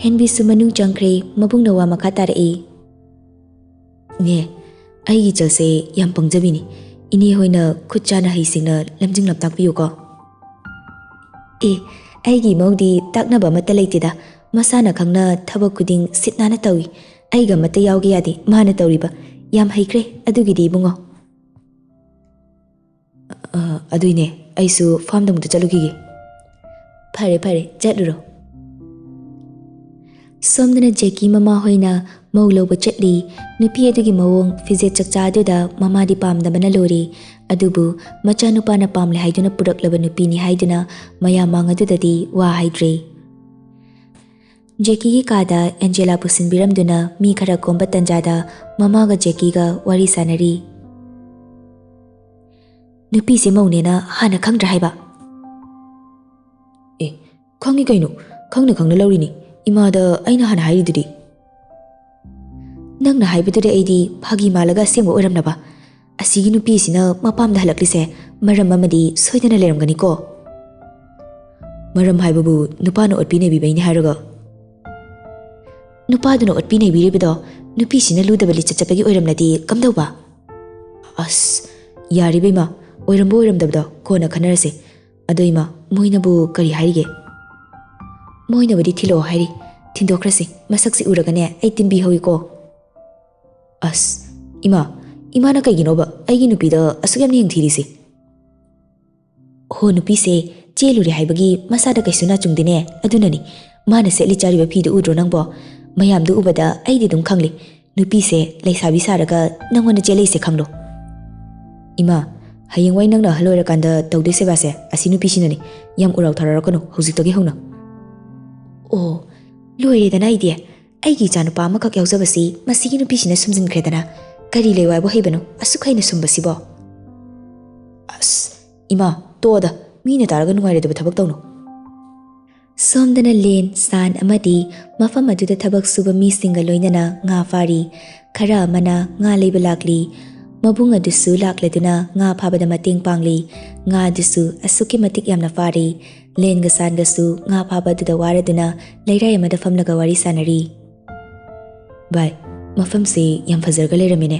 S1: ꯍꯦꯟꯕꯤꯁꯨ ꯃꯅꯨꯡ ꯆꯪꯈ꯭ꯔꯦ. ꯃꯕꯨꯡꯅ ꯋꯥ ꯃꯈꯥ ꯇꯥꯔꯛꯏ.
S2: ꯅꯦ, ꯑꯩꯒꯤ ꯏꯆꯜꯁꯦ ꯌꯥꯝ ꯄꯪꯖꯕꯤꯅꯤ. ꯏꯅꯦ ꯍꯣꯏꯅ ꯈꯨꯠ ꯆꯥꯅ ꯍꯩꯁꯤꯡꯅ ꯂꯝꯖꯤꯡ ꯂꯝꯇꯥꯛꯄꯤꯌꯨꯀꯣ.
S1: ꯑꯩꯒꯤ ꯏꯃꯧꯗꯤ ꯇꯥꯛꯅꯕ ꯑꯃꯠꯇ ꯂꯩꯇꯦꯗ. ꯃꯁꯥꯅ ꯈꯪꯅ ꯊꯕꯛ ꯈꯨꯗꯤꯡ ꯁꯤꯠ ꯅꯥꯟꯅ ꯇꯧꯏ. ꯑꯩꯒ ꯑꯃꯠꯇ ꯌꯥꯎꯒꯦ ꯌꯥꯗꯦ ꯃꯥꯅ ꯇꯧꯔꯤꯕ. ꯌꯥꯝ ꯍꯩꯈ꯭ꯔꯦ ꯑꯗꯨꯒꯤꯗꯤ ꯏꯕꯨꯡꯉꯣ.
S2: ꯑꯗꯨꯏꯅꯦ, ꯑꯩꯁꯨ ꯐꯥꯔꯝꯗ ꯑꯃꯨꯛꯇ ꯆꯠꯂꯨꯈꯤꯒꯦ.
S1: ꯐꯔꯦ ꯆꯠꯂꯨꯔꯣ. ꯁꯣꯝꯗꯅ ꯖꯦꯀꯤ ꯃꯃꯥ ꯍꯣꯏꯅ ꯃꯧ ꯂꯧꯕ ꯆꯠꯂꯤ. ꯅꯨꯄꯤ ꯑꯗꯨꯒꯤ ꯃꯑꯣꯡ ꯐꯤꯖꯦꯠ ꯆꯛꯆꯥ ꯑꯗꯨꯗ ꯃꯃꯥꯗꯤ ꯄꯥꯝꯗꯕꯅ ꯂꯣꯏꯔꯤ. ꯑꯗꯨꯕꯨ ꯃꯆꯥꯅꯨꯄꯥꯅ ꯄꯥꯝꯂꯦ ꯍꯥꯏꯗꯨꯅ ꯄꯨꯔꯛꯂꯕ ꯅꯨꯄꯤꯅꯤ ꯍꯥꯏꯗꯨꯅ ꯃꯌꯥꯝ ꯃꯥꯡ ꯑꯗꯨꯗꯗꯤ ꯋꯥ ꯍꯥꯏꯗ꯭ꯔꯦ. ꯖꯦꯀꯤꯒꯤ ꯀꯥꯗ ꯑꯦꯟꯖꯦꯂꯥ ꯄꯨꯁꯤꯟꯕꯤꯔꯝꯗꯨꯅ ꯃꯤ ꯈꯔ ꯀꯣꯝꯕ ꯇꯟꯖꯥꯗ ꯃꯃꯥꯒ ꯖꯦꯀꯤꯒ ꯋꯥꯔꯤ ꯁꯥꯟꯅꯔꯤ. ꯅꯨꯄꯤꯁꯦ ꯃꯧꯅꯦꯅ ꯍꯥꯟꯅ ꯈꯪꯗ꯭ꯔꯥ ꯍꯥꯏꯕ?
S2: ꯈꯪꯉꯤ ꯀꯩꯅꯣ, ꯈꯪꯅ ꯂꯧꯔꯤꯅꯤ. ꯏꯃꯥꯗ ꯑꯩꯅ ꯍꯥꯟꯅ ꯍꯥꯏꯔꯤꯗꯨꯗꯤ.
S1: ꯅꯪꯅ ꯍꯥꯏꯕꯗꯨꯗ ꯑꯩꯗꯤ ꯐꯥꯒꯤ ꯃꯥꯜꯂꯒ ꯑꯁꯦꯡꯕ ꯑꯣꯏꯔꯝꯂꯕ. ꯑꯁꯤꯒꯤ ꯅꯨꯄꯤꯁꯤꯅ ꯃꯄꯥꯝꯗ ꯍꯜꯂꯛꯂꯤꯁꯦ ꯃꯔꯝ ꯑꯃꯗꯤ ꯁꯣꯏꯗꯅ ꯂꯩꯔꯝꯒꯅꯤꯀꯣ.
S2: ꯃꯔꯝ ꯍꯥꯏꯕꯕꯨ ꯅꯨꯄꯥꯅ ꯑꯣꯠꯄꯤ ꯅꯩꯕꯤꯕꯩꯅꯤ ꯍꯥꯏꯔꯒ.
S1: ꯅꯨꯄꯥꯗꯨꯅ ꯑꯣꯠꯄꯤ ꯅꯩꯕꯤꯔꯤꯕꯗꯣ ꯅꯨꯄꯤꯁꯤꯅ ꯂꯨꯗꯕ ꯂꯤꯆꯠ ꯆꯠꯄꯒꯤ ꯑꯣꯏꯔꯝꯂꯗꯤ ꯀꯝꯗꯧꯕ?
S2: ꯑꯁ, ꯌꯥꯔꯤꯕ ꯏꯃꯥ, ꯑꯣꯏꯔꯝꯕ ꯑꯣꯏꯔꯝꯗꯕꯗꯣ ꯀꯣꯟꯅ ꯈꯟꯅꯔꯁꯦ. ꯑꯗꯣ ꯏꯃꯥ, ꯃꯣꯏꯅꯕꯨ ꯀꯔꯤ ꯍꯥꯏꯔꯤꯒꯦ?
S1: ꯃꯣꯏꯅꯕꯨꯗꯤ ꯊꯤꯜꯂꯛꯑꯣ ꯍꯥꯏꯔꯤ. ꯊꯤꯟꯗꯣꯛꯈ꯭ꯔꯁꯤ. ꯃꯁꯛꯁꯤ ꯎꯔꯒꯅꯦ ꯑꯩ ꯇꯤꯟꯕꯤꯍꯧꯏꯀꯣ.
S2: ꯑꯁ, ꯏꯃꯥꯅ ꯀꯩꯒꯤꯅꯣꯕ ꯑꯩꯒꯤ ꯅꯨꯄꯤꯗ ꯑꯁꯨꯛ ꯌꯥꯝꯅ ꯌꯦꯡꯊꯤꯔꯤꯁꯦ?
S1: ꯍꯣ, ꯅꯨꯄꯤꯁꯦ ꯆꯦꯜꯂꯨꯔꯦ ꯍꯥꯏꯕꯒꯤ ꯃꯁꯥꯗ ꯀꯩꯁꯨ ꯅꯥꯆꯨꯡꯗꯦꯅꯦ. ꯑꯗꯨꯅꯅꯤ. ꯃꯥꯅ ꯁꯦꯠꯂꯤ ꯆꯥꯔꯤꯕ ꯐꯤꯗꯨ ꯎꯗ꯭ꯔꯣ ꯅꯪꯕꯣ? ꯃꯌꯥꯝꯗꯨ ꯎꯕꯗ ꯑꯩꯗꯤ ꯑꯗꯨꯝ ꯈꯪꯂꯤ. ꯅꯨꯄꯤꯁꯦ ꯂꯩꯁꯥꯕꯤ ꯁꯥꯔꯒ ꯅꯪꯉꯣꯟꯗ ꯆꯦꯜꯂꯛꯏꯁꯦ ꯈꯪꯂꯣ.
S2: ꯏꯃꯥ, ꯍꯌꯦꯡꯋꯥꯏ ꯅꯪꯅ ꯑꯍꯜ ꯑꯣꯏꯔꯀꯥꯟꯗ ꯇꯧꯗꯣꯏ ꯁꯦꯕꯥꯁꯦ ꯑꯁꯤ ꯅꯨꯄꯤꯁꯤꯅꯅꯤ. ꯌꯥꯝ ꯎꯔꯥꯎ ꯊꯔꯥꯔꯛꯀꯅꯨ ꯍꯧꯖꯤꯛꯇꯒꯤ ꯍꯧꯅ.
S1: ꯑꯣ, ꯂꯣꯏꯔꯦꯗꯅ ꯑꯩꯗꯤ. ꯑꯩꯒꯤ ꯏꯆꯥꯅꯨꯄꯥ ꯑꯃꯈꯛ ꯌꯥꯎꯖꯕꯁꯤ ꯃꯁꯤꯒꯤ ꯅꯨꯄꯤꯁꯤꯅ ꯁꯨꯝꯖꯤꯟꯈ꯭ꯔꯦꯗꯅ. ꯀꯔꯤ ꯂꯩꯋꯥꯏꯕꯨ ꯍꯩꯕꯅꯣ ꯑꯁꯨꯛ ꯍꯩꯅ ꯁꯨꯝꯕꯁꯤꯕꯣ?
S2: ꯑꯁ, ꯏꯃꯥ, ꯇꯣꯛꯑꯣꯗ. ꯃꯤꯅ ꯇꯥꯔꯒ ꯅꯨꯡꯉꯥꯏꯔꯣꯏꯗꯕ ꯊꯕꯛ ꯇꯧꯅꯨ.
S1: ꯁꯣꯝꯗꯅ ꯂꯦꯟ, ꯁꯥꯟ ꯑꯃꯗꯤ ꯃꯐꯝ ꯑꯗꯨꯗ ꯊꯕꯛ ꯁꯨꯕ ꯃꯤꯁꯤꯡꯒ ꯂꯣꯏꯅꯅ ꯉꯥ ꯐꯥꯔꯤ. ꯈꯔ ꯑꯃꯅ ꯉꯥ ꯂꯩꯕ ꯂꯥꯛꯂꯤ. ꯃꯕꯨꯡ ꯑꯗꯨꯁꯨ ꯂꯥꯛꯂꯗꯨꯅ ꯉꯥ ꯐꯥꯕꯗ ꯃꯇꯦꯡ ꯄꯥꯡꯂꯤ. ꯉꯥ ꯑꯗꯨꯁꯨ ꯑꯁꯨꯛꯀꯤ ꯃꯇꯤꯛ ꯌꯥꯝꯅ ꯐꯥꯔꯤ. ꯂꯦꯟꯒ ꯁꯥꯟꯒꯁꯨ ꯉꯥ ꯐꯥꯕ ꯑꯗꯨꯗ ꯋꯥꯔꯗꯨꯅ ꯂꯩꯔꯥꯏ ꯑꯃꯗ ꯐꯝꯂꯒ ꯋꯥꯔꯤ ꯁꯥꯟꯅꯔꯤ.
S2: ꯚꯥꯏ, ꯃꯐꯝꯁꯦ ꯌꯥꯝ ꯐꯖꯔꯒ ꯂꯩꯔꯝꯃꯤꯅꯦ.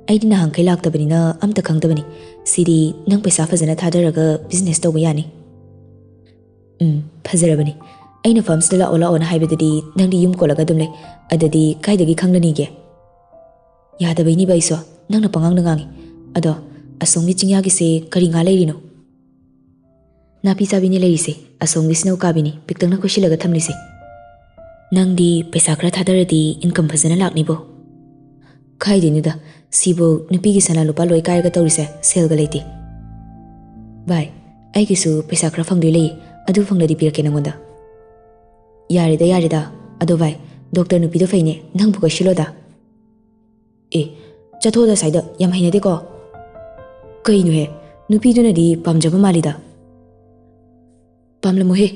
S2: ꯑꯩꯗꯤ ꯅꯍꯥꯟꯈꯩ ꯂꯥꯛꯇꯕꯅꯤꯅ ꯑꯝꯇ ꯈꯪꯗꯕꯅꯤ. ꯁꯤꯗꯤ ꯅꯪ ꯄꯩꯁా ꯐꯖꯅ ꯊꯥꯗꯔꯒ ꯕꯤꯖꯤꯅꯦꯁ ꯇꯧꯕ ꯌꯥꯅꯤ. ꯐꯖꯔꯕꯅꯤ. ꯑꯩꯅ ꯐꯥꯔꯝꯁꯤꯗ ꯂꯥꯛꯑꯣꯅ ꯍꯥꯏꯕꯗꯨꯗꯤ ꯅꯪꯗꯤ ꯌꯨꯝ ꯀꯣꯜꯂꯒ ꯑꯗꯨꯝ ꯂꯩ. ꯑꯗꯨꯗꯤ ꯀꯥꯏꯗꯒꯤ ꯈꯪꯂꯅꯤꯒꯦ? ꯌꯥꯗꯕꯩꯅꯤꯕ ꯑꯩꯁꯨ. ꯅꯪꯅ ꯄꯉꯥꯡꯗ ꯉꯥꯡꯉꯤ. ꯑꯗꯣ ꯑꯁꯣꯝꯒꯤ ꯆꯤꯡꯌꯥꯒꯤꯁꯦ ꯀꯔꯤ ꯉꯥ ꯂꯩꯔꯤꯅꯣ? ꯅꯥꯄꯤ ꯆꯥꯕꯤꯅꯤ ꯂꯩꯔꯤꯁꯦ. ꯑꯁꯣꯝꯒꯤꯁꯤꯅ ꯎꯀꯥꯕꯤꯅꯤ ꯄꯤꯛꯇꯛꯅ ꯀꯣꯏꯁꯤꯜꯂꯒ ꯊꯝꯂꯤꯁꯦ. ꯅꯪꯗꯤ ꯄꯩꯁꯥ ꯈꯔ ꯊꯥꯗꯔꯗꯤ ꯏꯟꯀꯝ ꯐꯖꯅ ꯂꯥꯛꯅꯤꯕꯣ. ꯈꯥꯏꯗꯦꯅꯤꯗ. ꯁꯤꯕꯨ ꯅꯨꯄꯤꯒꯤ ꯁꯅꯥ ꯂꯨꯄꯥ ꯂꯣꯏ ꯀꯥꯏꯔꯒ ꯇꯧꯔꯤꯁꯦ ꯁꯦꯜꯒ ꯂꯩꯇꯦ. ꯚꯥꯏ, ꯑꯩꯒꯤꯁꯨ ꯄꯩꯁా ꯈꯔ ꯐꯪꯗꯣꯏ ꯂꯩꯌꯦ. ꯑꯗꯨ ꯐꯪꯂꯗꯤ ꯄꯤꯔꯛꯀꯦ ꯅꯪꯉꯣꯟꯗ. ꯌꯥꯔꯦꯗ. ꯑꯗꯣ ꯚꯥꯏ, ꯗꯣꯛꯇꯔ ꯅꯨꯄꯤꯗꯣ ꯐꯩꯅꯦ. ꯅꯪꯕꯨ ꯀꯣꯏꯁꯤꯜꯂꯣꯗ. ꯆꯠꯊꯣꯛꯑꯗ ꯁꯥꯏꯗ. ꯌꯥꯝ ꯍꯩꯅꯗꯦꯀꯣ. ꯀꯩꯅꯣꯍꯦ, ꯅꯨꯄꯤꯗꯨꯅꯗꯤ ꯄꯥꯝꯖꯕ ꯃꯥꯜꯂꯤꯗ. ꯄꯥꯝꯂꯝꯃꯣꯍꯦ.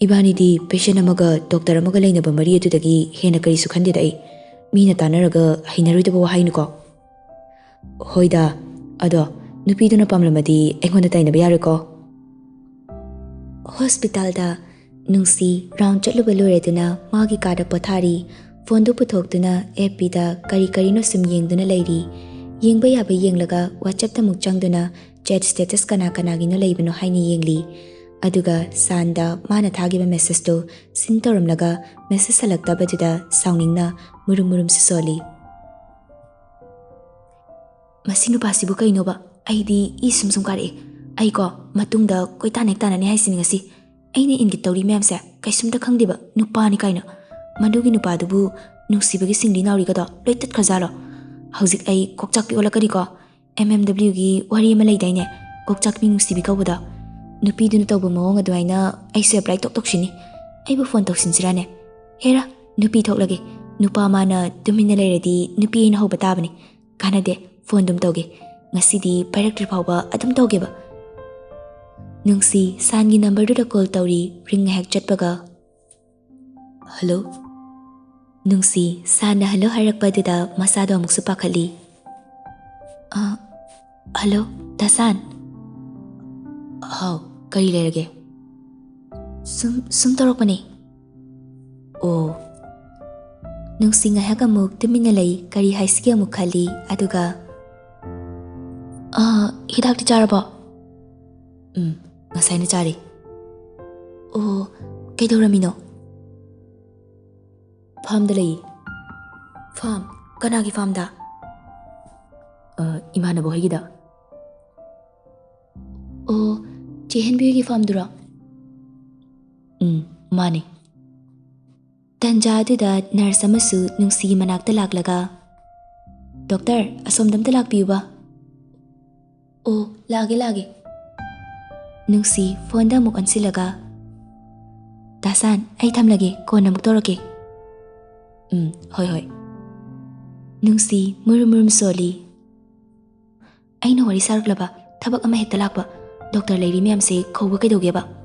S2: ꯏꯕꯥꯅꯤꯗꯤ ꯄꯦꯁꯦꯟ ꯑꯃꯒ ꯗꯣꯛꯇꯔ ꯑꯃꯒ ꯂꯩꯅꯕ ꯃꯔꯤ ꯑꯗꯨꯗꯒꯤ ꯍꯦꯟꯅ ꯀꯔꯤꯁꯨ ꯈꯟꯗꯦꯗ ꯑꯩ. ꯃꯤꯅ ꯇꯥꯟꯅꯔꯒ ꯍꯩꯅꯔꯣꯏꯗꯕ ꯋꯥꯍꯩꯅꯤꯀꯣ. ꯍꯣꯏꯗ. ꯑꯗꯣ ꯅꯨꯄꯤꯗꯨꯅ ꯄꯥꯝꯂꯝꯃꯗꯤ ꯑꯩꯉꯣꯟꯗ ꯇꯥꯏꯅꯕ ꯌꯥꯔꯣꯏꯀꯣ.
S1: ꯍꯣꯁꯄꯤꯇꯥꯜꯗ ꯅꯨꯡꯁꯤ ꯔꯥꯎꯟ ꯆꯠꯂꯨꯕ ꯂꯣꯏꯔꯗꯨꯅ ꯃꯥꯒꯤ ꯀꯥꯗ ꯄꯣꯊꯥꯔꯤ. ꯐꯣꯟꯗꯨ ꯄꯨꯊꯣꯛꯇꯨꯅ FBꯗ ꯀꯔꯤꯅꯣ ꯁꯨꯝ ꯌꯦꯡꯗꯨꯅ ꯂꯩꯔꯤ. ꯌꯦꯡꯕ ꯌꯥꯕ ꯌꯦꯡꯂꯒ WhatsAppꯇ ꯑꯃꯨꯛ ꯆꯪꯗꯨꯅ ꯆꯦꯠ ꯁ꯭ꯇꯦꯇꯁ ꯀꯅꯥꯒꯤꯅꯣ ꯂꯩꯕꯅꯣ ꯍꯥꯏꯅ ꯌꯦꯡꯂꯤ. ꯑꯗꯨꯒ ꯁꯥꯟꯗ ꯃꯥꯅ ꯊꯥꯈꯤꯕ ꯃꯦꯁꯦꯖꯇꯨ ꯁꯤꯟ ꯇꯧꯔꯝꯂꯒ ꯃꯦꯁꯦꯖ ꯍꯜꯂꯛꯇꯕꯗꯨꯗ ꯁꯥꯎꯅꯤꯡꯅ ꯃꯨꯔꯨꯝꯁꯨ ꯁꯣꯜꯂꯤ. ꯃꯁꯤ ꯅꯨꯄꯥꯁꯤꯕꯨ ꯀꯩꯅꯣꯕ? ꯑꯩꯗꯤ ꯏ ꯁꯨꯝ ꯀꯥꯔꯛꯑꯦ. ꯑꯩꯀꯣ ꯃꯇꯨꯡꯗ ꯀꯣꯏꯇꯥꯟ ꯍꯦꯛ ꯇꯥꯟꯅꯅꯤ ꯍꯥꯏꯁꯤꯅꯤ ꯉꯁꯤ. ꯑꯩꯅ ꯏꯟꯒꯤꯠ ꯇꯧꯔꯤ ꯃꯌꯥꯝꯁꯦ ꯀꯩꯁꯨꯝꯇ ꯈꯪꯗꯦꯕ ꯅꯨꯄꯥꯅꯤ ꯀꯥꯏꯅ. ꯃꯗꯨꯒꯤ ꯅꯨꯄꯥꯗꯨꯕꯨ ꯅꯨꯡꯁꯤꯕꯒꯤ ꯁꯤꯡꯂꯤ ꯅꯥꯎꯔꯤꯒꯗꯣ ꯂꯣꯏ ꯇꯠꯈ꯭ꯔꯖꯥꯠꯂꯣ? ꯍꯧꯖꯤꯛ ꯑꯩ ꯀꯣꯛꯆꯥꯛꯄꯤ ꯑꯣꯜꯂꯛꯀꯅꯤꯀꯣ. MMWꯒꯤ ꯋꯥꯔꯤ ꯑꯃ ꯂꯩꯗꯥꯏꯅꯦ, ꯀꯣꯛꯆꯥꯛꯄꯤ ꯅꯨꯡꯁꯤꯕꯤ ꯀꯧꯕꯗꯣ. ꯅꯨꯄꯤꯗꯨꯅ ꯇꯧꯕ ꯃꯑꯣꯡ ꯑꯗꯨꯃꯥꯏꯅ ꯑꯩꯁꯨ ꯑꯦꯄ꯭ꯂꯥꯏ ꯇꯧꯁꯤꯅꯤ. ꯑꯩꯕꯨ ꯐꯣꯟ ꯇꯧꯁꯤꯟꯁꯤꯔꯥꯅꯦ? ꯍꯦꯔꯥ, ꯅꯨꯄꯤ ꯊꯣꯛꯂꯒꯦ. ꯅꯨꯄꯥ ꯃꯥꯅ ꯇꯨꯃꯤꯟꯅ ꯂꯩꯔꯗꯤ ꯅꯨꯄꯤ ꯑꯩꯅ ꯍꯧꯕ ꯇꯥꯕꯅꯤ. ꯀꯥꯟꯅꯗꯦ, ꯐꯣꯟ ꯑꯗꯨꯝ ꯇꯧꯒꯦ. ꯉꯁꯤꯗꯤ ꯄꯥꯏꯔꯛꯇ꯭ꯔꯤ ꯐꯥꯎꯕ ꯑꯗꯨꯝ ꯇꯧꯒꯦꯕ. ꯅꯨꯡꯁꯤ ꯁꯥꯟꯒꯤ ꯅꯝꯕꯔꯗꯨꯗ ꯀꯣꯜ ꯇꯧꯔꯤ. ꯔꯤꯡ ꯉꯥꯏꯍꯥꯛ ꯆꯠꯄꯒ ꯍꯜꯂꯣ. ꯅꯨꯡꯁꯤ ꯁꯥꯟꯅ ꯍꯜꯂꯣ ꯍꯥꯏꯔꯛꯄꯗꯨꯗ ꯃꯁꯥꯗꯣ ꯑꯃꯨꯛꯁꯨ ꯄꯥꯈꯠꯂꯤ. ꯍꯜꯂꯣ ꯗꯥꯁꯥꯟ.
S2: ꯍꯥꯎ, ꯀꯔꯤ ꯂꯩꯔꯒꯦ?
S1: ꯁꯨꯝ ꯇꯧꯔꯛꯄꯅꯦ.
S2: ꯑꯣ.
S1: ꯅꯨꯡꯁꯤ ꯉꯥꯏꯍꯥꯛ ꯑꯃꯨꯛ ꯇꯨꯃꯤꯟꯅ ꯂꯩ, ꯀꯔꯤ ꯍꯥꯏꯁꯤꯒꯦ ꯑꯃꯨꯛ ꯈꯜꯂꯤ, ꯑꯗꯨꯒ ꯍꯤꯗꯥꯛꯇꯤ ꯆꯥꯔꯕꯣ?
S2: ꯉꯁꯥꯏꯅ ꯆꯥꯔꯤ.
S1: ꯑꯣ, ꯀꯩꯗꯧꯔꯝꯃꯤꯅꯣ?
S2: ꯐꯥꯝꯗ ꯂꯩ.
S1: ꯐꯥꯝ? ꯀꯅꯥꯒꯤ ꯐꯥꯝꯗ?
S2: ꯏꯃꯥꯟꯅꯕ ꯍꯣꯏꯒꯤꯗ.
S1: ꯑꯣ, ꯆꯦ ꯍꯦꯟꯕꯤꯒꯤ ꯐꯥꯝꯗꯨꯔꯣ?
S2: ꯃꯥꯅꯤ.
S1: ꯇꯟꯖꯥ ꯑꯗꯨꯗ ꯅꯔꯁ ꯑꯃꯁꯨ ꯅꯨꯡꯁꯤꯒꯤ ꯃꯅꯥꯛꯇ ꯂꯥꯛꯂꯒ, ꯗꯣꯛꯇꯔ, ꯑꯁꯣꯝꯗ ꯑꯝꯇ ꯂꯥꯛꯄꯤꯌꯨꯕ. ꯑꯣ, ꯂꯥꯛꯑꯒꯦ. ꯅꯨꯡꯁꯤ ꯐꯣꯟꯗ ꯑꯃꯨꯛ ꯑꯣꯟꯁꯤꯜꯂꯒ, ꯗꯥꯁꯥꯟ, ꯑꯩ ꯊꯝꯂꯒꯦ, ꯀꯣꯟꯅ ꯑꯃꯨꯛ ꯇꯧꯔꯛꯀꯦ.
S2: ꯍꯣꯏ.
S1: ꯅꯨꯡꯁꯤ ꯃꯨꯔꯨꯝ ꯁꯣꯜꯂꯤ. ꯑꯩꯅ ꯋꯥꯔꯤ ꯁꯥꯔꯛꯂꯕ ꯊꯕꯛ ꯑꯃ ꯍꯦꯛꯇ ꯂꯥꯛꯄ, ꯗꯣꯛꯇꯔ ꯂꯩꯔꯤ ꯃꯌꯥꯝꯁꯦ ꯀꯧꯕ ꯀꯩꯗꯧꯒꯦꯕ?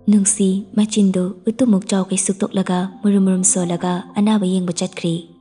S1: ꯅꯨꯡꯁꯤ ꯃꯆꯤꯟꯗꯨ ꯎꯇꯨꯃꯨꯛ ꯆꯥꯎꯈꯩ ꯁꯨꯛꯇꯣꯛꯂꯒ ꯃꯨꯔꯨꯝ ꯁꯣꯜꯂꯒ ꯑꯅꯥꯕ ꯌꯦꯡꯕ ꯆꯠꯈ꯭ꯔꯤ.